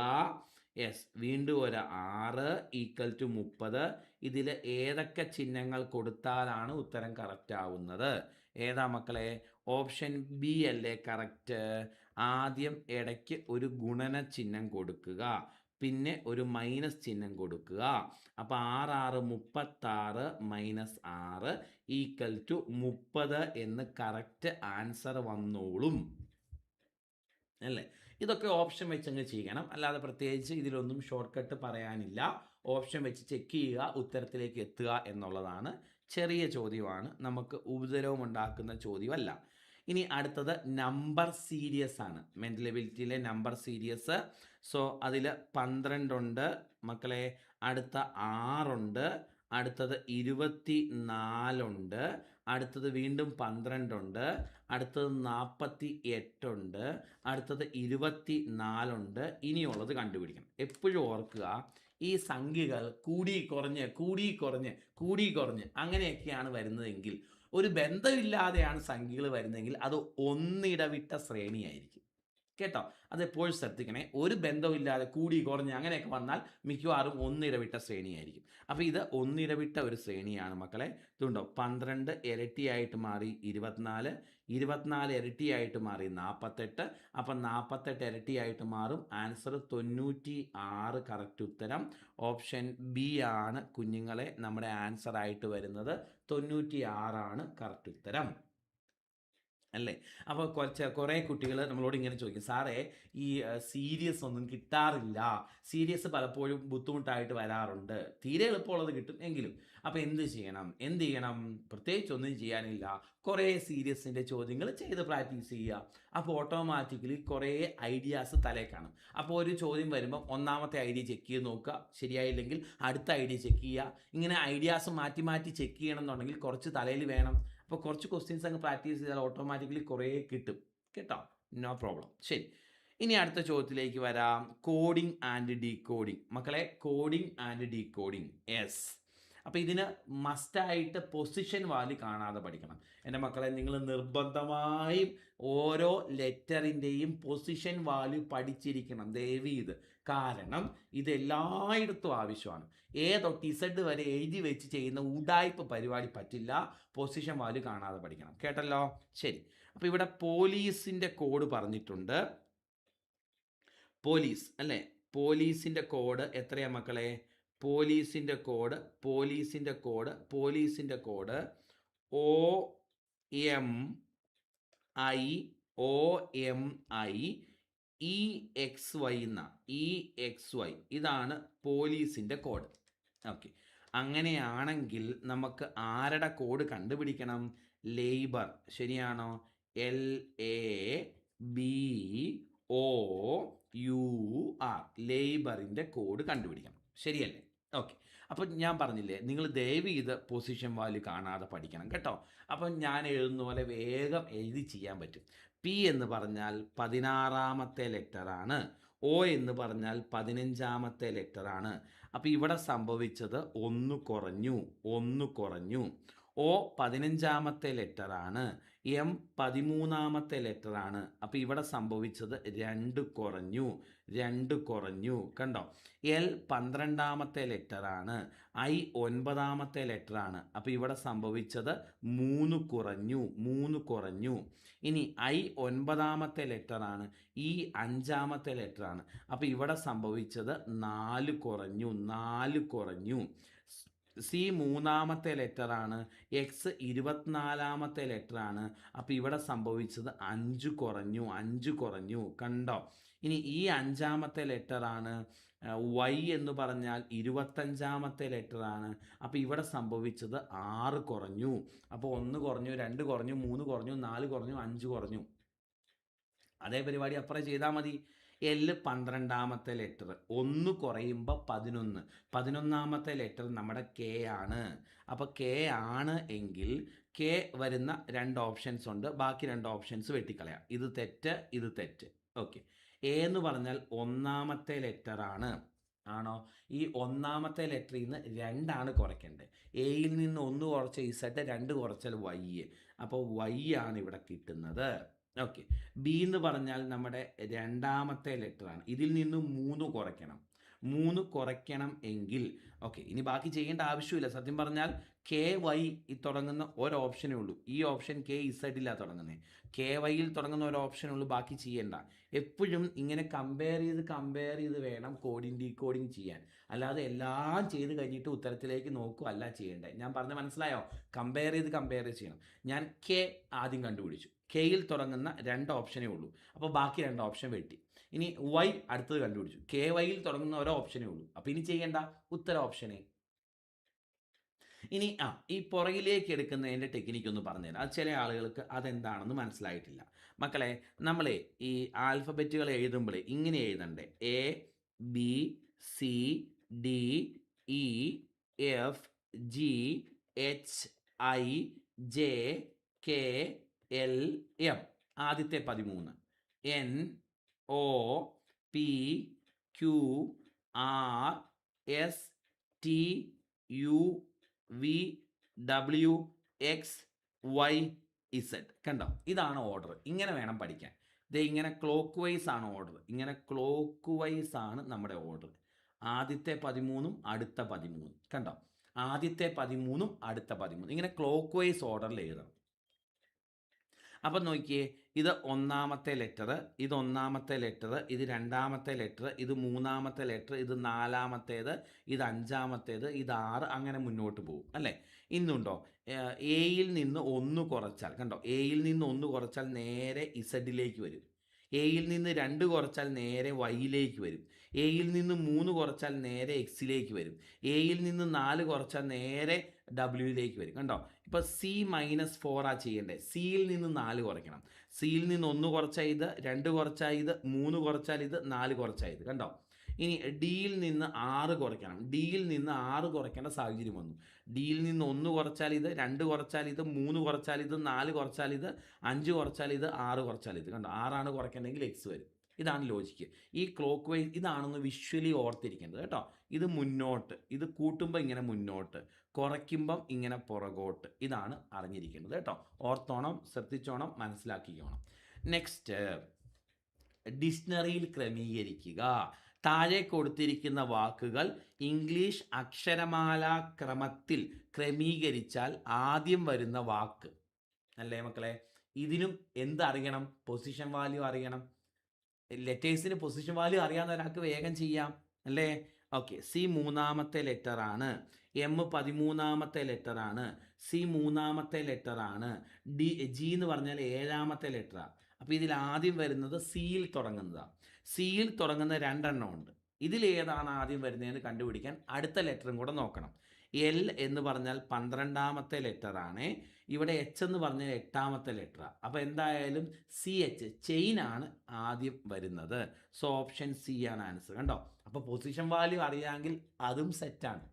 യെസ്, വീണ്ടും ഒരു 6 ഈക്വൽ ടു 30. ഇതിൽ ഏതൊക്കെ ചിഹ്നങ്ങൾ കൊടുത്താലാണ് ഉത്തരം കറക്റ്റ് ആവുന്നത്? ഏതാ മക്കളെ? ഓപ്ഷൻ ബി അല്ലേ കറക്റ്റ്? ആദ്യം ഇടയ്ക്ക് ഒരു ഗുണന ചിഹ്നം കൊടുക്കുക, പിന്നെ ഒരു മൈനസ് ചിഹ്നം കൊടുക്കുക. അപ്പോൾ 6 36 മൈനസ് 6 ഈക്വൽ ടു 30 എന്ന് കറക്റ്റ് ആൻസർ വന്നോളും അല്ലേ? ഇതൊക്കെ ഓപ്ഷൻ വെച്ച് അങ്ങ് ചെയ്യണം, അല്ലാതെ പ്രത്യേകിച്ച് ഇതിലൊന്നും ഷോർട്ട് കട്ട് പറയാനില്ല. ഓപ്ഷൻ വെച്ച് ചെക്ക് ചെയ്യുക, ഉത്തരത്തിലേക്ക് എത്തുക എന്നുള്ളതാണ്. ചെറിയ ചോദ്യമാണ്, നമുക്ക് ഉപദ്രവം ഉണ്ടാക്കുന്ന ചോദ്യമല്ല. ഇനി അടുത്തത് നമ്പർ സീരീസ് ആണ്. മെൻ്റൽ എബിലിറ്റിയിലെ നമ്പർ സീരീസ്. സോ അതിൽ 12 ഉണ്ട് മക്കളെ, അടുത്ത 6 ഉണ്ട്, അടുത്തത് 24 ഉണ്ട്, അടുത്തത് വീണ്ടും 12 ഉണ്ട്, അടുത്തത് 48 ഉണ്ട്, അടുത്തത് 24 ഉണ്ട്. ഇനിയുള്ളത് കണ്ടുപിടിക്കണം. എപ്പോഴും ഓർക്കുക, ഈ സംഖ്യകൾ കൂടി കുറഞ്ഞ് അങ്ങനെയൊക്കെയാണ് വരുന്നതെങ്കിൽ, ഒരു ബന്ധമില്ലാതെയാണ് സംഖ്യകൾ വരുന്നതെങ്കിൽ അത് ഒന്നിടവിട്ട ശ്രേണിയായിരിക്കും. കേട്ടോ, അതെപ്പോഴും ശ്രദ്ധിക്കണേ. ഒരു ബന്ധമില്ലാതെ കൂടി കുറഞ്ഞ് അങ്ങനെയൊക്കെ വന്നാൽ മിക്കവാറും ഒന്നിടവിട്ട ശ്രേണിയായിരിക്കും. അപ്പോൾ ഇത് ഒന്നിടവിട്ട ഒരു ശ്രേണിയാണ് മക്കളെ. ഇതുണ്ടോ, 12 ഇരട്ടിയായിട്ട് മാറി 24, 24 ഇരട്ടിയായിട്ട് മാറി 48, അപ്പം 48 ഇരട്ടിയായിട്ട് മാറും. ആൻസർ 96 കറക്റ്റ് ഉത്തരം. ഓപ്ഷൻ ബി ആണ് കുഞ്ഞുങ്ങളെ നമ്മുടെ ആൻസർ ആയിട്ട് വരുന്നത്. 96 കറക്റ്റ് ഉത്തരം അല്ലേ? അപ്പോൾ കുറേ കുട്ടികൾ നമ്മളോട് ഇങ്ങനെ ചോദിക്കും, സാറേ ഈ സീരിയസ് ഒന്നും കിട്ടാറില്ല, സീരിയസ് പലപ്പോഴും ബുദ്ധിമുട്ടായിട്ട് വരാറുണ്ട്, തീരെ എളുപ്പമുള്ളത് കിട്ടും എങ്കിലും. അപ്പോൾ എന്ത് ചെയ്യണം? പ്രത്യേകിച്ച് ഒന്നും ചെയ്യാനില്ല, കുറേ സീരിയസിൻ്റെ ചോദ്യങ്ങൾ ചെയ്ത് പ്രാക്ടീസ് ചെയ്യുക. അപ്പോൾ ഓട്ടോമാറ്റിക്കലി കുറേ ഐഡിയാസ് തലേ കാണും. അപ്പോൾ ഒരു ചോദ്യം വരുമ്പോൾ ഒന്നാമത്തെ ഐഡിയ ചെക്ക് ചെയ്ത് നോക്കുക, ശരിയായില്ലെങ്കിൽ അടുത്ത ഐഡിയ ചെക്ക് ചെയ്യുക. ഇങ്ങനെ ഐഡിയാസ് മാറ്റി മാറ്റി ചെക്ക് ചെയ്യണം എന്നുണ്ടെങ്കിൽ കുറച്ച് തലയിൽ വേണം. അപ്പോൾ കുറച്ച് ക്വസ്റ്റ്യൻസ് അങ്ങ് പ്രാക്ടീസ് ചെയ്താൽ ഓട്ടോമാറ്റിക്കലി കുറേ കിട്ടും കേട്ടോ, നോ പ്രോബ്ലം. ശരി, ഇനി അടുത്ത ചോദ്യത്തിലേക്ക് വരാം. കോഡിംഗ് ആൻഡ് ഡീകോഡിംഗ് മക്കളെ, കോഡിംഗ് ആൻഡ് ഡീകോഡിംഗ്. യെസ്, അപ്പോൾ ഇതിന് മസ്റ്റായിട്ട് പൊസിഷൻ വാല്യൂ കാണാതെ പഠിക്കണം എൻ്റെ മക്കളെ. നിങ്ങൾ നിർബന്ധമായും ഓരോ ലെറ്ററിൻ്റെയും പൊസിഷൻ വാല്യൂ പഠിച്ചിരിക്കണം ദയവ് ചെയ്ത്. കാരണം ഇത് എല്ലായിടത്തും ആവശ്യമാണ്. എ തൊട്ട് ഇസഡ് വരെ എഴുതി വെച്ച് ചെയ്യുന്ന ഉഡായിപ്പ് പരിപാടി പറ്റില്ല. പൊസിഷൻ വാല്യൂ കാണാതെ പഠിക്കണം, കേട്ടല്ലോ? ശരി, അപ്പോൾ ഇവിടെ പോലീസിൻ്റെ കോഡ് പറഞ്ഞിട്ടുണ്ട്. പോലീസ് അല്ലേ? പോലീസിൻ്റെ കോഡ് എത്രയാ മക്കളെ? പോലീസിൻ്റെ കോഡ് OMI എന്ന EXY ഇതാണ് പോലീസിൻ്റെ കോഡ്. ഓക്കെ, അങ്ങനെയാണെങ്കിൽ നമുക്ക് ആരുടെ കോഡ് കണ്ടുപിടിക്കണം? ലേബർ, ശരിയാണോ? LABOR LABOUR, ലേബറിൻ്റെ കോഡ് കണ്ടുപിടിക്കണം. ശരിയല്ലേ? ഓക്കെ. അപ്പം ഞാൻ പറഞ്ഞില്ലേ, നിങ്ങൾ ദയവ് ചെയ്ത് പൊസിഷൻ വാല്യൂ കാണാതെ പഠിക്കണം കേട്ടോ. അപ്പം ഞാൻ എഴുതുന്ന പോലെ വേഗം എഴുതി ചെയ്യാൻ പറ്റും. പി എന്ന് പറഞ്ഞാൽ 16ാമത്തെ ലെറ്ററാണ്. ഒ എന്ന് പറഞ്ഞാൽ 15ാമത്തെ ലെറ്ററാണ്. അപ്പോൾ ഇവിടെ സംഭവിച്ചത് ഒന്ന് കുറഞ്ഞു. ഒ 15ാമത്തെ ലെറ്ററാണ്. എം 13ാമത്തെ ലെറ്ററാണ്. അപ്പോൾ ഇവിടെ സംഭവിച്ചത് 2 കുറഞ്ഞു. കണ്ടോ? എൽ 12ാമത്തെ ലെറ്ററാണ്. ഐ 9ാമത്തെ ലെറ്ററാണ്. അപ്പോൾ ഇവിടെ സംഭവിച്ചത് 3 കുറഞ്ഞു. ഇനി ഐ 9ാമത്തെ ലെറ്ററാണ്. ഈ 5ാമത്തെ ലെറ്ററാണ്. അപ്പോൾ ഇവിടെ സംഭവിച്ചത് 4 കുറഞ്ഞു. സി 3ാമത്തെ ലെറ്ററാണ്. എക്സ് 24ാമത്തെ ലെറ്ററാണ്. അപ്പോൾ ഇവിടെ സംഭവിച്ചത് 5 കുറഞ്ഞു. കണ്ടോ? ഇനി ഈ 5ാമത്തെ ലെറ്ററാണ്. വൈ എന്ന് പറഞ്ഞാൽ 25ാമത്തെ ലെറ്ററാണ്. അപ്പോൾ ഇവിടെ സംഭവിച്ചത് 6 കുറഞ്ഞു. അപ്പോൾ 1 കുറഞ്ഞു, 2 കുറഞ്ഞു, 3 കുറഞ്ഞു, 4 കുറഞ്ഞു, 5 കുറഞ്ഞു. അതേ പരിപാടി അപ്പുറം ചെയ്താൽ മതി. എൽ 12ാമത്തെ ലെറ്റർ, 1 കുറയുമ്പോൾ 11. 11ാമത്തെ ലെറ്റർ നമ്മുടെ കെ ആണ്. അപ്പോൾ കെ ആണ് എങ്കിൽ കെ വരുന്ന 2 ഓപ്ഷൻസ് ഉണ്ട്. ബാക്കി 2 ഓപ്ഷൻസ് വെട്ടിക്കളയാം. ഇത് തെറ്റ്. ഓക്കെ. എ എന്ന് പറഞ്ഞാൽ 1ാമത്തെ ലെറ്ററാണ്. ആണോ? ഈ 1ാമത്തെ ലെറ്ററിൽ നിന്ന് 2 കുറയ്ക്കേണ്ടത്. എയിൽ നിന്ന് 1 കുറച്ച ഇസഡ്, 2 കുറച്ചാൽ വൈ. അപ്പോൾ വൈ ആണ് ഇവിടെ കിട്ടുന്നത്. ഓക്കെ. ബി എന്ന് പറഞ്ഞാൽ നമ്മുടെ 2ാമത്തെ ലെറ്ററാണ്. ഇതിൽ നിന്ന് 3 കുറയ്ക്കണം എങ്കിൽ ഓക്കെ. ഇനി ബാക്കി ചെയ്യേണ്ട ആവശ്യമില്ല. സത്യം പറഞ്ഞാൽ കെ വൈ തുടങ്ങുന്ന ഒരു ഓപ്ഷനേ ഉള്ളൂ. ഈ ഓപ്ഷൻ കെ ഇസഡിലാണ് തുടങ്ങുന്നത്. കെ വൈയിൽ തുടങ്ങുന്ന ഒരു ഓപ്ഷനേ ഉള്ളൂ. ബാക്കി ചെയ്യേണ്ട. എപ്പോഴും ഇങ്ങനെ കമ്പയർ ചെയ്ത് വേണം ഡീകോഡിങ് ചെയ്യാൻ. അല്ലാതെ എല്ലാം ചെയ്ത് കഴിഞ്ഞിട്ട് ഉത്തരത്തിലേക്ക് നോക്കുകയല്ല ചെയ്യേണ്ടത്. ഞാൻ പറഞ്ഞ മനസ്സിലായോ? കമ്പയർ ചെയ്യണം. ഞാൻ കെ ആദ്യം കണ്ടുപിടിച്ചു. കെയിൽ തുടങ്ങുന്ന 2 ഓപ്ഷനേ ഉള്ളൂ. അപ്പോൾ ബാക്കി 2 ഓപ്ഷൻ വെട്ടി. ഇനി വൈ അടുത്തത് കണ്ടുപിടിച്ചു. കെ വൈയിൽ തുടങ്ങുന്ന ഒരു ഓപ്ഷനേ ഉള്ളൂ. അപ്പോൾ ഇനി ചെയ്യേണ്ട ഉത്തര ഓപ്ഷനെ. ഇനി ഈ പുറകിലേക്ക് എടുക്കുന്നതിൻ്റെ ടെക്നിക്ക് ഒന്ന് പറഞ്ഞുതരാം. അത് ചില ആളുകൾക്ക് അതെന്താണെന്ന് മനസ്സിലായിട്ടില്ല. മക്കളെ, നമ്മളെ ഈ ആൽഫബറ്റുകൾ എഴുതുമ്പോഴേ ഇങ്ങനെ എഴുതണ്ടേ. A B C D E F G H I J K L M. ആദ്യത്തെ 13. N O P Q R S T U V W X Y Z. കണ്ടോ? ഇതാണ് ഓർഡർ. ഇങ്ങനെ വേണം പഠിക്കാൻ. ഇങ്ങനെ ക്ലോക്ക് വൈസ് ആണ് ഓർഡർ. ആണ് നമ്മുടെ ഓർഡർ. ആദ്യത്തെ 13ഉം അടുത്ത 13. കണ്ടോ? ആദ്യത്തെ 13ഉം അടുത്ത 13. ഇങ്ങനെ ക്ലോക്ക് വൈസ് ഓർഡറിൽ എഴുതണം. അപ്പം നോക്കിയേ, ഇത് 1ാമത്തെ ലെറ്റർ, ഇത് 1ാമത്തെ ലെറ്റർ, ഇത് 2ാമത്തെ ലെറ്റർ, ഇത് 3ാമത്തെ ലെറ്റർ, ഇത് 4ാമത്തേത്, ഇത് 5ാമത്തേത്, ഇത് 6, അങ്ങനെ മുന്നോട്ട് പോകും അല്ലേ? ഇന്നുണ്ടോ? എയിൽ നിന്ന് 1 കുറച്ചാൽ, കണ്ടോ? എയിൽ നിന്ന് 1 കുറച്ചാൽ നേരെ ഇസഡിലേക്ക് വരും. എയിൽ നിന്ന് 2 കുറച്ചാൽ നേരെ വൈയിലേക്ക് വരും. എയിൽ നിന്ന് 3 കുറച്ചാൽ നേരെ എക്സിലേക്ക് വരും. എയിൽ നിന്ന് 4 കുറച്ചാൽ നേരെ ഡബ്ല്യൂയിലേക്ക് വരും. കണ്ടോ? ഇപ്പോൾ സി -4 ചെയ്യേണ്ടത്. സിയിൽ നിന്ന് 4 കുറയ്ക്കണം. സിയിൽ നിന്ന് 1 കുറച്ചാൽ ഇത്, 2 കുറച്ചാൽ ഇത്, 3 കുറച്ചാൽ ഇത്, 4 കുറച്ചാൽ ഇത്. കണ്ടോ? ഇനി ഡിയിൽ നിന്ന് 6 കുറയ്ക്കണം. ഡിയിൽ നിന്ന് 6 കുറയ്ക്കേണ്ട സാഹചര്യം വന്നു. ഡിയിൽ നിന്ന് 1 കുറച്ചാൽ ഇത്, 2 കുറച്ചാൽ ഇത്, 3 കുറച്ചാൽ ഇത്, 4 കുറച്ചാൽ ഇത്, 5 കുറച്ചാൽ ഇത്, 6 കുറച്ചാൽ ഇത്. കണ്ടോ? 6 കുറയ്ക്കണമെങ്കിൽ എക്സ് വരും. ഇതാണ് ലോജിക്ക്. ഈ ക്ലോക്ക് വൈസ് ഇതാണെന്ന് വിഷ്വലി ഓർത്തിരിക്കേണ്ടത് കേട്ടോ. ഇത് മുന്നോട്ട്, ഇത് കൂട്ടുമ്പോൾ ഇങ്ങനെ മുന്നോട്ട്, കുറയ്ക്കുമ്പം ഇങ്ങനെ പുറകോട്ട്. ഇതാണ് അറിഞ്ഞിരിക്കേണ്ടത് കേട്ടോ. ഓർത്തോണം, ശ്രദ്ധിച്ചോണം, മനസ്സിലാക്കിക്കോണം. നെക്സ്റ്റ്, ഡിക്ഷണറിയിൽ ക്രമീകരിക്കുക. താഴെ കൊടുത്തിരിക്കുന്ന വാക്കുകൾ ഇംഗ്ലീഷ് അക്ഷരമാലാ ക്രമത്തിൽ ക്രമീകരിച്ചാൽ ആദ്യം വരുന്ന വാക്ക്. അല്ലേ മക്കളെ? ഇതിനും എന്തറിയണം? പൊസിഷൻ വാല്യൂ അറിയണം. ലെറ്റേഴ്സിന് പൊസിഷൻ വാല്യൂ അറിയാവുന്ന ഒരാൾക്ക് വേഗം ചെയ്യാം അല്ലേ? ഓക്കെ. സി 3ാമത്തെ ലെറ്ററാണ്. എം 13ാമത്തെ ലെറ്ററാണ്. സി 3ാമത്തെ ലെറ്ററാണ്. ജി എന്ന് പറഞ്ഞാൽ 7ാമത്തെ ലെറ്ററാണ്. അപ്പോൾ ഇതിൽ ആദ്യം വരുന്നത് സിയിൽ തുടങ്ങുന്നതാണ്. സിയിൽ തുടങ്ങുന്ന 2 എണ്ണം ഉണ്ട്. ഇതിലേതാണ് ആദ്യം വരുന്നതെന്ന് കണ്ടുപിടിക്കാൻ അടുത്ത ലെറ്ററും കൂടെ നോക്കണം. എൽ എന്ന് പറഞ്ഞാൽ 12ാമത്തെ ലെറ്ററാണ്. ഇവിടെ എച്ച് എന്ന് പറഞ്ഞാൽ 8ാമത്തെ ലെറ്ററാണ്. അപ്പോൾ എന്തായാലും CH ചെയിൻ ആണ് ആദ്യം വരുന്നത്. സോ ഓപ്ഷൻ സി ആണ് ആൻസർ. കണ്ടോ? അപ്പോൾ പൊസിഷൻ വാല്യൂ അറിയാമെങ്കിൽ അതും സെറ്റാണ്.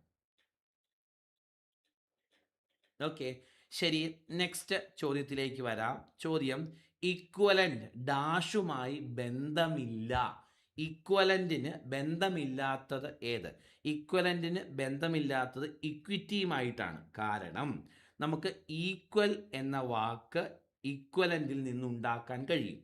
ഓക്കെ, ശരി. നെക്സ്റ്റ് ചോദ്യത്തിലേക്ക് വരാം. ചോദ്യം ഇക്വലൻ്റ് ഡാഷുമായി ബന്ധമില്ല. ഇക്വലൻറ്റിന് ബന്ധമില്ലാത്തത് ഏത്? ഇക്വലൻറ്റിന് ബന്ധമില്ലാത്തത് ഇക്വിറ്റിയുമായിട്ടാണ്. കാരണം നമുക്ക് ഈക്വൽ എന്ന വാക്ക് ഇക്വലൻറ്റിൽ നിന്നുണ്ടാക്കാൻ കഴിയും.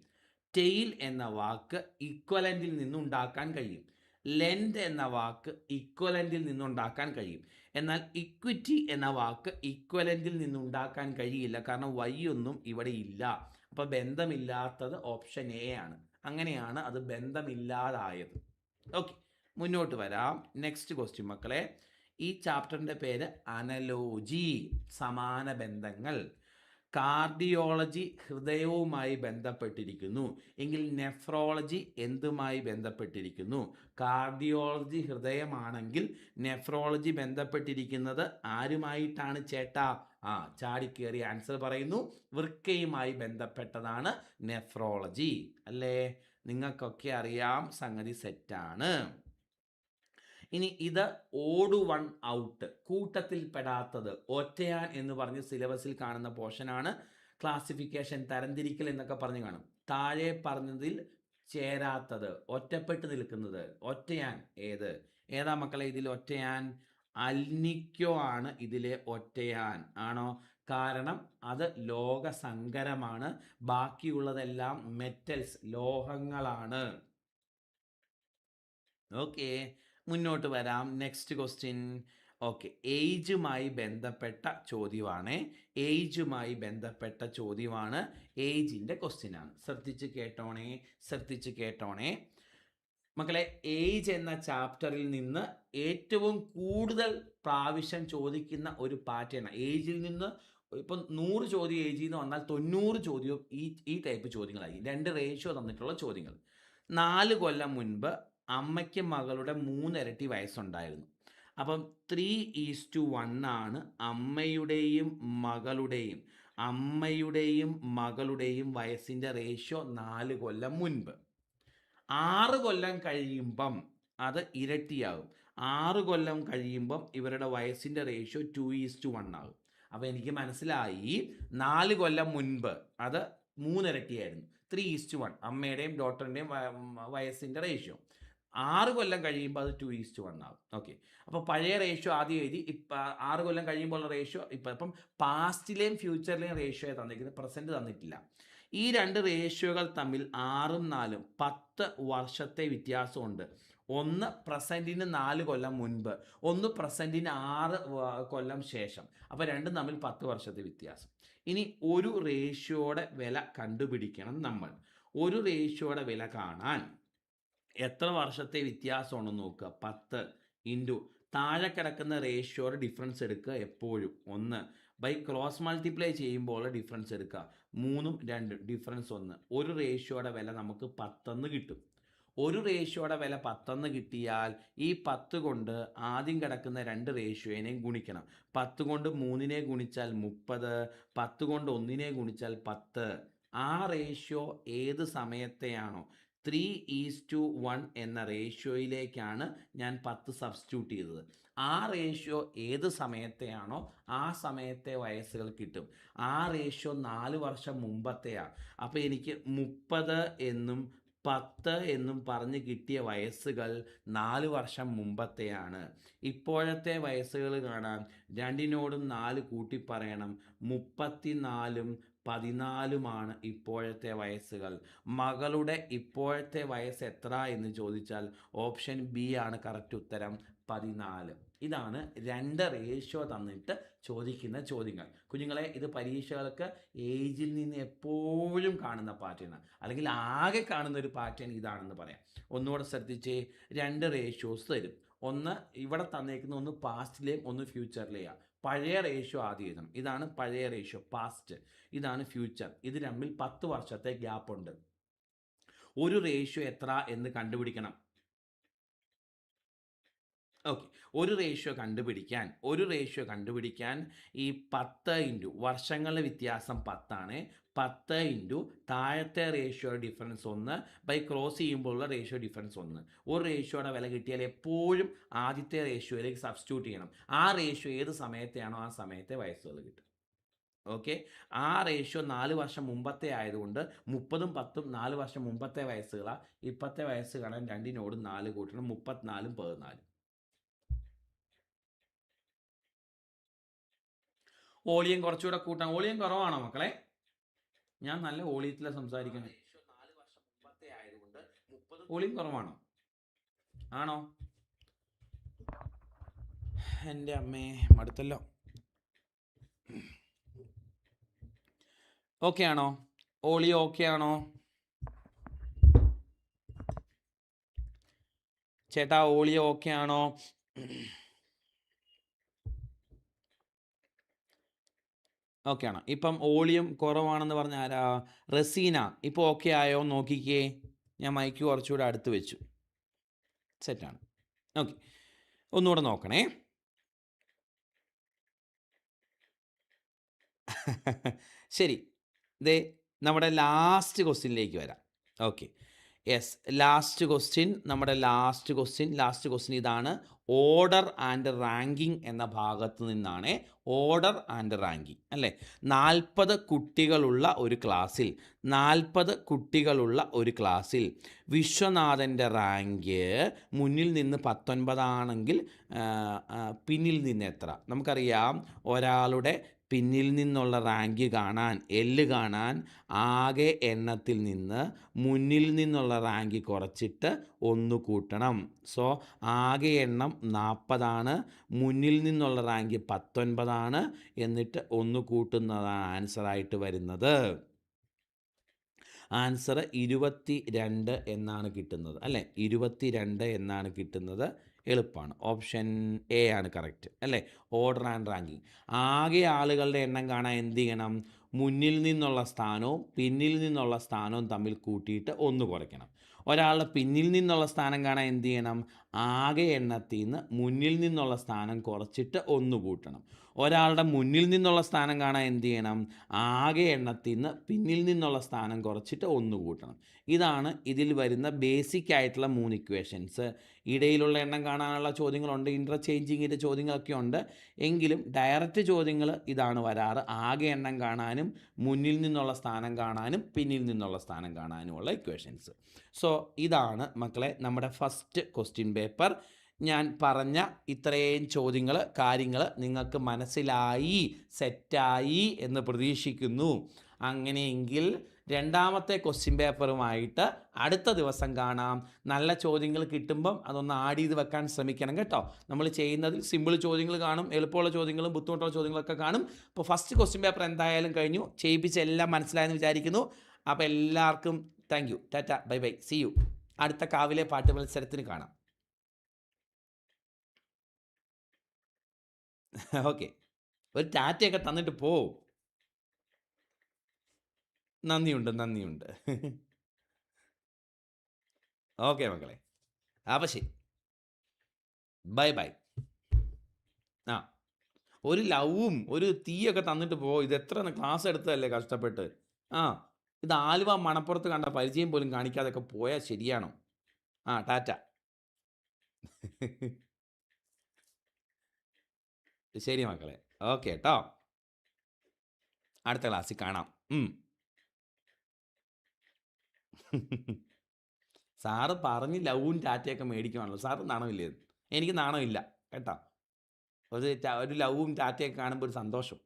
ടെയിൽ എന്ന വാക്ക് ഇക്വലൻറ്റിൽ നിന്നുണ്ടാക്കാൻ കഴിയും. ലെൻഡ് എന്ന വാക്ക് ഇക്വലൻറ്റിൽ നിന്നുണ്ടാക്കാൻ കഴിയും. എന്നാൽ ഇക്വിറ്റി എന്ന വാക്ക് ഇക്വലൻറ്റിൽ നിന്നുണ്ടാക്കാൻ കഴിയില്ല. കാരണം വൈ ഒന്നും ഇവിടെ ഇല്ല. അപ്പോൾ ബന്ധമില്ലാത്തത് ഓപ്ഷൻ എ ആണ്. അങ്ങനെയാണ് അത് ബന്ധമില്ലാതായത്. ഓക്കെ, മുന്നോട്ട് വരാം. നെക്സ്റ്റ് ക്വസ്റ്റ്യൻ മക്കളെ. ഈ ചാപ്റ്ററിൻ്റെ പേര് അനലോജി, സമാന ബന്ധങ്ങൾ. കാർഡിയോളജി ഹൃദയവുമായി ബന്ധപ്പെട്ടിരിക്കുന്നു എങ്കിൽ നെഫ്രോളജി എന്തുമായി ബന്ധപ്പെട്ടിരിക്കുന്നു? കാർഡിയോളജി ഹൃദയമാണെങ്കിൽ നെഫ്രോളജി ബന്ധപ്പെട്ടിരിക്കുന്നത് ആരുമായിട്ടാണ് ചേട്ടാ? ചാടിക്കേറി ആൻസർ പറയുന്നു, വൃക്കയുമായി ബന്ധപ്പെട്ടതാണ് നെഫ്രോളജി. അല്ലേ? നിങ്ങൾക്കൊക്കെ അറിയാം, സംഗതി സെറ്റാണ്. ഇനി ഇത് ഓഡ് വൺ ഔട്ട്, കൂട്ടത്തിൽ പെടാത്തത്, ഒറ്റയാൻ എന്ന് പറഞ്ഞ് സിലബസിൽ കാണുന്ന പോർഷനാണ്. ക്ലാസിഫിക്കേഷൻ, തരംതിരിക്കൽ എന്നൊക്കെ പറഞ്ഞ് കാണും. താഴെ പറഞ്ഞതിൽ ചേരാത്തത്, ഒറ്റപ്പെട്ട് നിൽക്കുന്നത്, ഒറ്റയാൻ ഏതാ മക്കളെ ഇതിൽ ഒറ്റയാൻ? അൽനിക്കോ ആണ് ഇതിലെ ഒറ്റയാൻ. ആണോ? കാരണം അത് ലോകസങ്കരമാണ്. ബാക്കിയുള്ളതെല്ലാം മെറ്റൽസ്, ലോഹങ്ങളാണ്. ഓക്കെ, മുന്നോട്ട് വരാം. Next question. ഓക്കെ, ഏജുമായി ബന്ധപ്പെട്ട ചോദ്യമാണ്. ഏജുമായി ബന്ധപ്പെട്ട ചോദ്യമാണ്. ഏജിൻ്റെ ക്വസ്റ്റ്യനാണ്. ശ്രദ്ധിച്ച് കേട്ടോണേ മക്കളെ. ഏജ് എന്ന ചാപ്റ്ററിൽ നിന്ന് ഏറ്റവും കൂടുതൽ പ്രാവശ്യം ചോദിക്കുന്ന ഒരു പാറ്റേൺ. ഏജിൽ നിന്ന് ഇപ്പം 100 ചോദ്യം ഏജിൽ നിന്ന് വന്നാൽ 90 ചോദ്യവും ഈ ടൈപ്പ് ചോദ്യങ്ങളായി. 2 റേഷ്യോ തന്നിട്ടുള്ള ചോദ്യങ്ങൾ. 4 കൊല്ലം മുൻപ് അമ്മയ്ക്ക് മകളുടെ 3 ഇരട്ടി വയസ്സുണ്ടായിരുന്നു. അപ്പം 3:1 ആണ് അമ്മയുടെയും മകളുടെയും വയസ്സിൻ്റെ റേഷ്യോ 4 കൊല്ലം മുൻപ്. 6 കൊല്ലം കഴിയുമ്പം അത് ഇരട്ടിയാകും. 6 കൊല്ലം കഴിയുമ്പം ഇവരുടെ വയസ്സിൻ്റെ റേഷ്യോ 2:1 ആകും. അപ്പോൾ എനിക്ക് മനസ്സിലായി, 4 കൊല്ലം മുൻപ് അത് 3 ഇരട്ടിയായിരുന്നു. 3:1 അമ്മയുടെയും ഡോട്ടറിൻ്റെയും വയസ്സിൻ്റെ റേഷ്യോ. 6 കൊല്ലം കഴിയുമ്പോൾ അത് 2:1 ആകും. ഓക്കെ, അപ്പോൾ പഴയ റേഷ്യോ ആദ്യം എഴുതി. ഇപ്പം 6 കൊല്ലം കഴിയുമ്പോൾ റേഷ്യോ ഇപ്പം പാസ്റ്റിലെയും ഫ്യൂച്ചറിലെയും റേഷ്യോ തന്നിരിക്കുന്നത്, പ്രസൻറ്റ് തന്നിട്ടില്ല. ഈ 2 റേഷ്യോകൾ തമ്മിൽ 6ഉം 4ഉം 10 വർഷത്തെ വ്യത്യാസമുണ്ട്. ഒന്ന് പ്രസൻറ്റിന് 4 കൊല്ലം മുൻപ്, ഒന്ന് പ്രസൻറ്റിന് 6 കൊല്ലം ശേഷം. അപ്പോൾ രണ്ടും തമ്മിൽ 10 വർഷത്തെ വ്യത്യാസം. ഇനി ഒരു റേഷ്യോയുടെ വില കണ്ടുപിടിക്കണം നമ്മൾ. ഒരു റേഷ്യോയുടെ വില കാണാൻ എത്ര വർഷത്തെ വ്യത്യാസമാണെന്ന് നോക്കുക. 10 ഇൻറ്റു താഴെ കിടക്കുന്ന റേഷ്യോയുടെ ഡിഫറൻസ് എടുക്കുക. എപ്പോഴും 1 ബൈ ക്രോസ് മൾട്ടിപ്ലൈ ചെയ്യുമ്പോൾ ഡിഫറൻസ് എടുക്കുക. 3ഉം 2 ഡിഫറൻസ് 1. ഒരു റേഷ്യോയുടെ വില നമുക്ക് 10 കിട്ടും. ഒരു റേഷ്യോയുടെ വില 10 കിട്ടിയാൽ ഈ 10 കൊണ്ട് ആദ്യം കിടക്കുന്ന 2 റേഷ്യോയിനെയും ഗുണിക്കണം. 10 കൊണ്ട് 3നെ ഗുണിച്ചാൽ 30, 10 കൊണ്ട് 1നെ ഗുണിച്ചാൽ 10. ആ റേഷ്യോ ഏത് സമയത്തെയാണോ 3:1 എന്ന റേഷ്യോയിലേക്കാണ് ഞാൻ 10 സബ്സ്റ്റിറ്റ്യൂട്ട് ചെയ്തത്. ആ റേഷ്യോ ഏത് സമയത്തെയാണോ ആ സമയത്തെ വയസ്സുകൾ കിട്ടും. ആ റേഷ്യോ 4 വർഷം മുമ്പത്തെയാണ്. അപ്പോൾ എനിക്ക് 30 എന്നും 10 എന്നും പറഞ്ഞ് കിട്ടിയ വയസ്സുകൾ 4 വർഷം മുമ്പത്തെയാണ്. ഇപ്പോഴത്തെ വയസ്സുകൾ കാണാൻ 2നോടും 4 കൂട്ടി പറയണം. 34ഉം 14ഉമാണ് ഇപ്പോഴത്തെ വയസ്സുകൾ. മകളുടെ ഇപ്പോഴത്തെ വയസ്സ് എത്ര എന്ന് ചോദിച്ചാൽ ഓപ്ഷൻ ബി ആണ് കറക്റ്റ് ഉത്തരം, 14. ഇതാണ് 2 റേഷ്യോ തന്നിട്ട് ചോദിക്കുന്ന ചോദ്യങ്ങൾ. കുഞ്ഞുങ്ങളെ, ഇത് പരീക്ഷകൾക്ക് ഏജിൽ നിന്ന് എപ്പോഴും കാണുന്ന പാറ്റേൺ, അല്ലെങ്കിൽ ആകെ കാണുന്ന ഒരു പാറ്റേൺ ഇതാണെന്ന് പറയാം. ഒന്നുകൂടെ ശ്രദ്ധിച്ചേ. 2 റേഷ്യോസ് തരും. ഒന്ന് ഇവിടെ തന്നേക്കുന്ന, ഒന്ന് പാസ്റ്റിലെയും ഒന്ന് ഫ്യൂച്ചറിലെയാണ്. പഴയ റേഷ്യോ ആദ്യം എഴുതണം. ഇതാണ് പഴയ റേഷ്യോ, പാസ്റ്റ്. ഇതാണ് ഫ്യൂച്ചർ. ഇത് തമ്മിൽ 10 വർഷത്തെ ഗ്യാപ്പ് ഉണ്ട്. ഒരു റേഷ്യോ എത്ര എന്ന് കണ്ടുപിടിക്കണം. ഓക്കെ, ഒരു റേഷ്യോ കണ്ടുപിടിക്കാൻ ഈ 10 ഇൻറ്റു വർഷങ്ങളുടെ വ്യത്യാസം 10 10 ഇൻറ്റു താഴത്തെ റേഷ്യോ ഡിഫറൻസ് 1 ബൈ ക്രോസ് ചെയ്യുമ്പോഴുള്ള റേഷ്യോ ഡിഫറൻസ് 1. ഒരു റേഷ്യോയുടെ വില കിട്ടിയാൽ എപ്പോഴും ആദ്യത്തെ റേഷ്യോയിലേക്ക് സബ്സ്റ്റിറ്റ്യൂട്ട് ചെയ്യണം. ആ റേഷ്യോ ഏത് സമയത്തെയാണോ ആ സമയത്തെ വയസ്സുകൾ കിട്ടും. ഓക്കെ, ആ റേഷ്യോ 4 വർഷം മുമ്പത്തെ ആയതുകൊണ്ട് 30ഉം 10ഉം 4 വർഷം മുമ്പത്തെ വയസ്സുകളാണ്. ഇപ്പോഴത്തെ വയസ്സ് കാണാൻ 2നോട് 4 കൂട്ടണം, 34ഉം 14. വോളിയം കുറച്ചുകൂടെ കൂട്ടാം. വോളിയം കുറവാണോ മക്കളെ? ഞാൻ നല്ല വോളിയത്തിലാണ് സംസാരിക്കുന്നത്. വോളിയം കുറവാണോ? ആണോ? എൻ്റെ അമ്മേ, മടുത്തല്ലോ. ഓക്കെ ആണോ? വോളിയം ഓക്കെ ആണോ ചേട്ടാ? വോളിയം ഓക്കെ ആണോ? ഓക്കെ ആണോ? ഇപ്പം വോളിയം കുറവാണെന്ന് പറഞ്ഞ ആരാ? റസീന. ഇപ്പോൾ ഓക്കെ ആയോ നോക്കിക്കേ. ഞാൻ മൈക്ക് കുറച്ചുകൂടെ അടുത്ത് വെച്ചു. സെറ്റാണ്. ഓക്കെ, ഒന്നുകൂടെ നോക്കണേ. ശരി, ദേ നമ്മുടെ ലാസ്റ്റ് ക്വസ്റ്റ്യനിലേക്ക് വരാം. ഓക്കെ, യെസ്, ലാസ്റ്റ് ക്വസ്റ്റ്യൻ ഇതാണ്. ഓർഡർ ആൻഡ് റാങ്കിങ് എന്ന ഭാഗത്ത് നിന്നാണ്. ഓർഡർ ആൻഡ് റാങ്കിങ് അല്ലേ? 40 കുട്ടികളുള്ള ഒരു ക്ലാസ്സിൽ വിശ്വനാഥൻ്റെ റാങ്ക് മുന്നിൽ നിന്ന് 19 ആണെങ്കിൽ പിന്നിൽ നിന്ന് എത്ര? നമുക്കറിയാം, ഒരാളുടെ പിന്നിൽ നിന്നുള്ള റാങ്ക് കാണാൻ, കാണാൻ ആകെ എണ്ണത്തിൽ നിന്ന് മുന്നിൽ നിന്നുള്ള റാങ്ക് കുറച്ചിട്ട് 1 കൂട്ടണം. സോ ആകെ എണ്ണം 40, മുന്നിൽ നിന്നുള്ള റാങ്ക് 19, എന്നിട്ട് 1 കൂട്ടുന്നതാണ് ആൻസറായിട്ട് വരുന്നത്. ആൻസർ 22 എന്നാണ് കിട്ടുന്നത് അല്ലേ? 22 എന്നാണ് കിട്ടുന്നത്. എളുപ്പമാണ്. ഓപ്ഷൻ എ ആണ് കറക്റ്റ് അല്ലേ? Order and ranking. ആകെ ആളുകളുടെ എണ്ണം കാണാൻ എന്ത് ചെയ്യണം? മുന്നിൽ നിന്നുള്ള സ്ഥാനവും പിന്നിൽ നിന്നുള്ള സ്ഥാനവും തമ്മിൽ കൂട്ടിയിട്ട് 1 കുറയ്ക്കണം. ഒരാളുടെ പിന്നിൽ നിന്നുള്ള സ്ഥാനം കാണാൻ എന്ത് ചെയ്യണം? ആകെ എണ്ണത്തിൽ നിന്ന് മുന്നിൽ നിന്നുള്ള സ്ഥാനം കുറച്ചിട്ട് 1 കൂട്ടണം. ഒരാളുടെ മുന്നിൽ നിന്നുള്ള സ്ഥാനം കാണാൻ എന്ത് ചെയ്യണം? ആകെ എണ്ണത്തിൽ നിന്ന് പിന്നിൽ നിന്നുള്ള സ്ഥാനം കുറച്ചിട്ട് 1 കൂട്ടണം. ഇതാണ് ഇതിൽ വരുന്ന ബേസിക് ആയിട്ടുള്ള 3 ഇക്വേഷൻസ്. ഇടയിലുള്ള എണ്ണം കാണാനുള്ള ചോദ്യങ്ങളുണ്ട്, ഇൻ്റർചേഞ്ചിങ്ങിൻ്റെ ചോദ്യങ്ങളൊക്കെ ഉണ്ട്. എങ്കിലും ഡയറക്റ്റ് ചോദ്യങ്ങൾ ഇതാണ് വരാറ്. ആകെ എണ്ണം കാണാനും മുന്നിൽ നിന്നുള്ള സ്ഥാനം കാണാനും പിന്നിൽ നിന്നുള്ള സ്ഥാനം കാണാനുമുള്ള ഇക്വേഷൻസ്. സോ ഇതാണ് മക്കളെ നമ്മുടെ ഫസ്റ്റ് ക്വസ്റ്റ്യൻ പേപ്പർ. ഞാൻ പറഞ്ഞ ഇത്രയും കാര്യങ്ങൾ നിങ്ങൾക്ക് മനസ്സിലായി, സെറ്റായി എന്ന് പ്രതീക്ഷിക്കുന്നു. അങ്ങനെയെങ്കിൽ രണ്ടാമത്തെ ക്വസ്റ്റ്യൻ പേപ്പറുമായിട്ട് അടുത്ത ദിവസം കാണാം. നല്ല ചോദ്യങ്ങൾ കിട്ടുമ്പം അതൊന്ന് ആഡ് ചെയ്ത് വെക്കാൻ ശ്രമിക്കണം കേട്ടോ. നമ്മൾ ചെയ്യുന്നതിൽ സിമ്പിൾ ചോദ്യങ്ങൾ കാണും, എളുപ്പമുള്ള ചോദ്യങ്ങളും ബുദ്ധിമുട്ടുള്ള ചോദ്യങ്ങളൊക്കെ കാണും. അപ്പോൾ ഫസ്റ്റ് ക്വസ്റ്റ്യൻ പേപ്പർ എന്തായാലും കഴിഞ്ഞു, ചെയ്യിപ്പിച്ച് എല്ലാം മനസ്സിലായെന്ന് വിചാരിക്കുന്നു. അപ്പോൾ എല്ലാവർക്കും thank you, tata, bye bye, see you. അടുത്ത കാവിലെ പാട്ട് മത്സരത്തിന് കാണാം. ഓക്കെ, ഒരു ടാറ്റയൊക്കെ തന്നിട്ട് പോ. നന്ദിയുണ്ട്. ഓക്കെ മക്കളെ, അപ്പം ശരി, ബൈ ബൈ. ആ, ഒരു ലവും ഒരു തീയൊക്കെ തന്നിട്ട് പോ. ഇത് എത്ര ക്ലാസ് എടുത്തതല്ലേ കഷ്ടപ്പെട്ട്. ഇത് ആലുവ മണപ്പുറത്ത് കണ്ട പരിചയം പോലും കാണിക്കാതൊക്കെ പോയാൽ ശരിയാണോ? ടാറ്റ. ശരി മക്കളെ, ഓക്കെ കേട്ടോ. അടുത്ത ക്ലാസ്സിൽ കാണാം. സാറ് പറഞ്ഞ് ലവും ടാറ്റയൊക്കെ മേടിക്കുവാണല്ലോ. സാറ് നാണമില്ലേ? എനിക്ക് നാണമില്ല കേട്ടോ. ഒരു ലവും ടാറ്റയൊക്കെ കാണുമ്പോൾ ഒരു സന്തോഷം.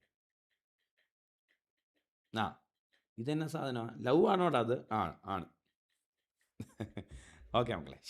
ഇതെന്നാ സാധനമാണ്? ലവ് ആണോടാ അത്? ആണ്. ഓക്കെ മക്കളെ, ശരി.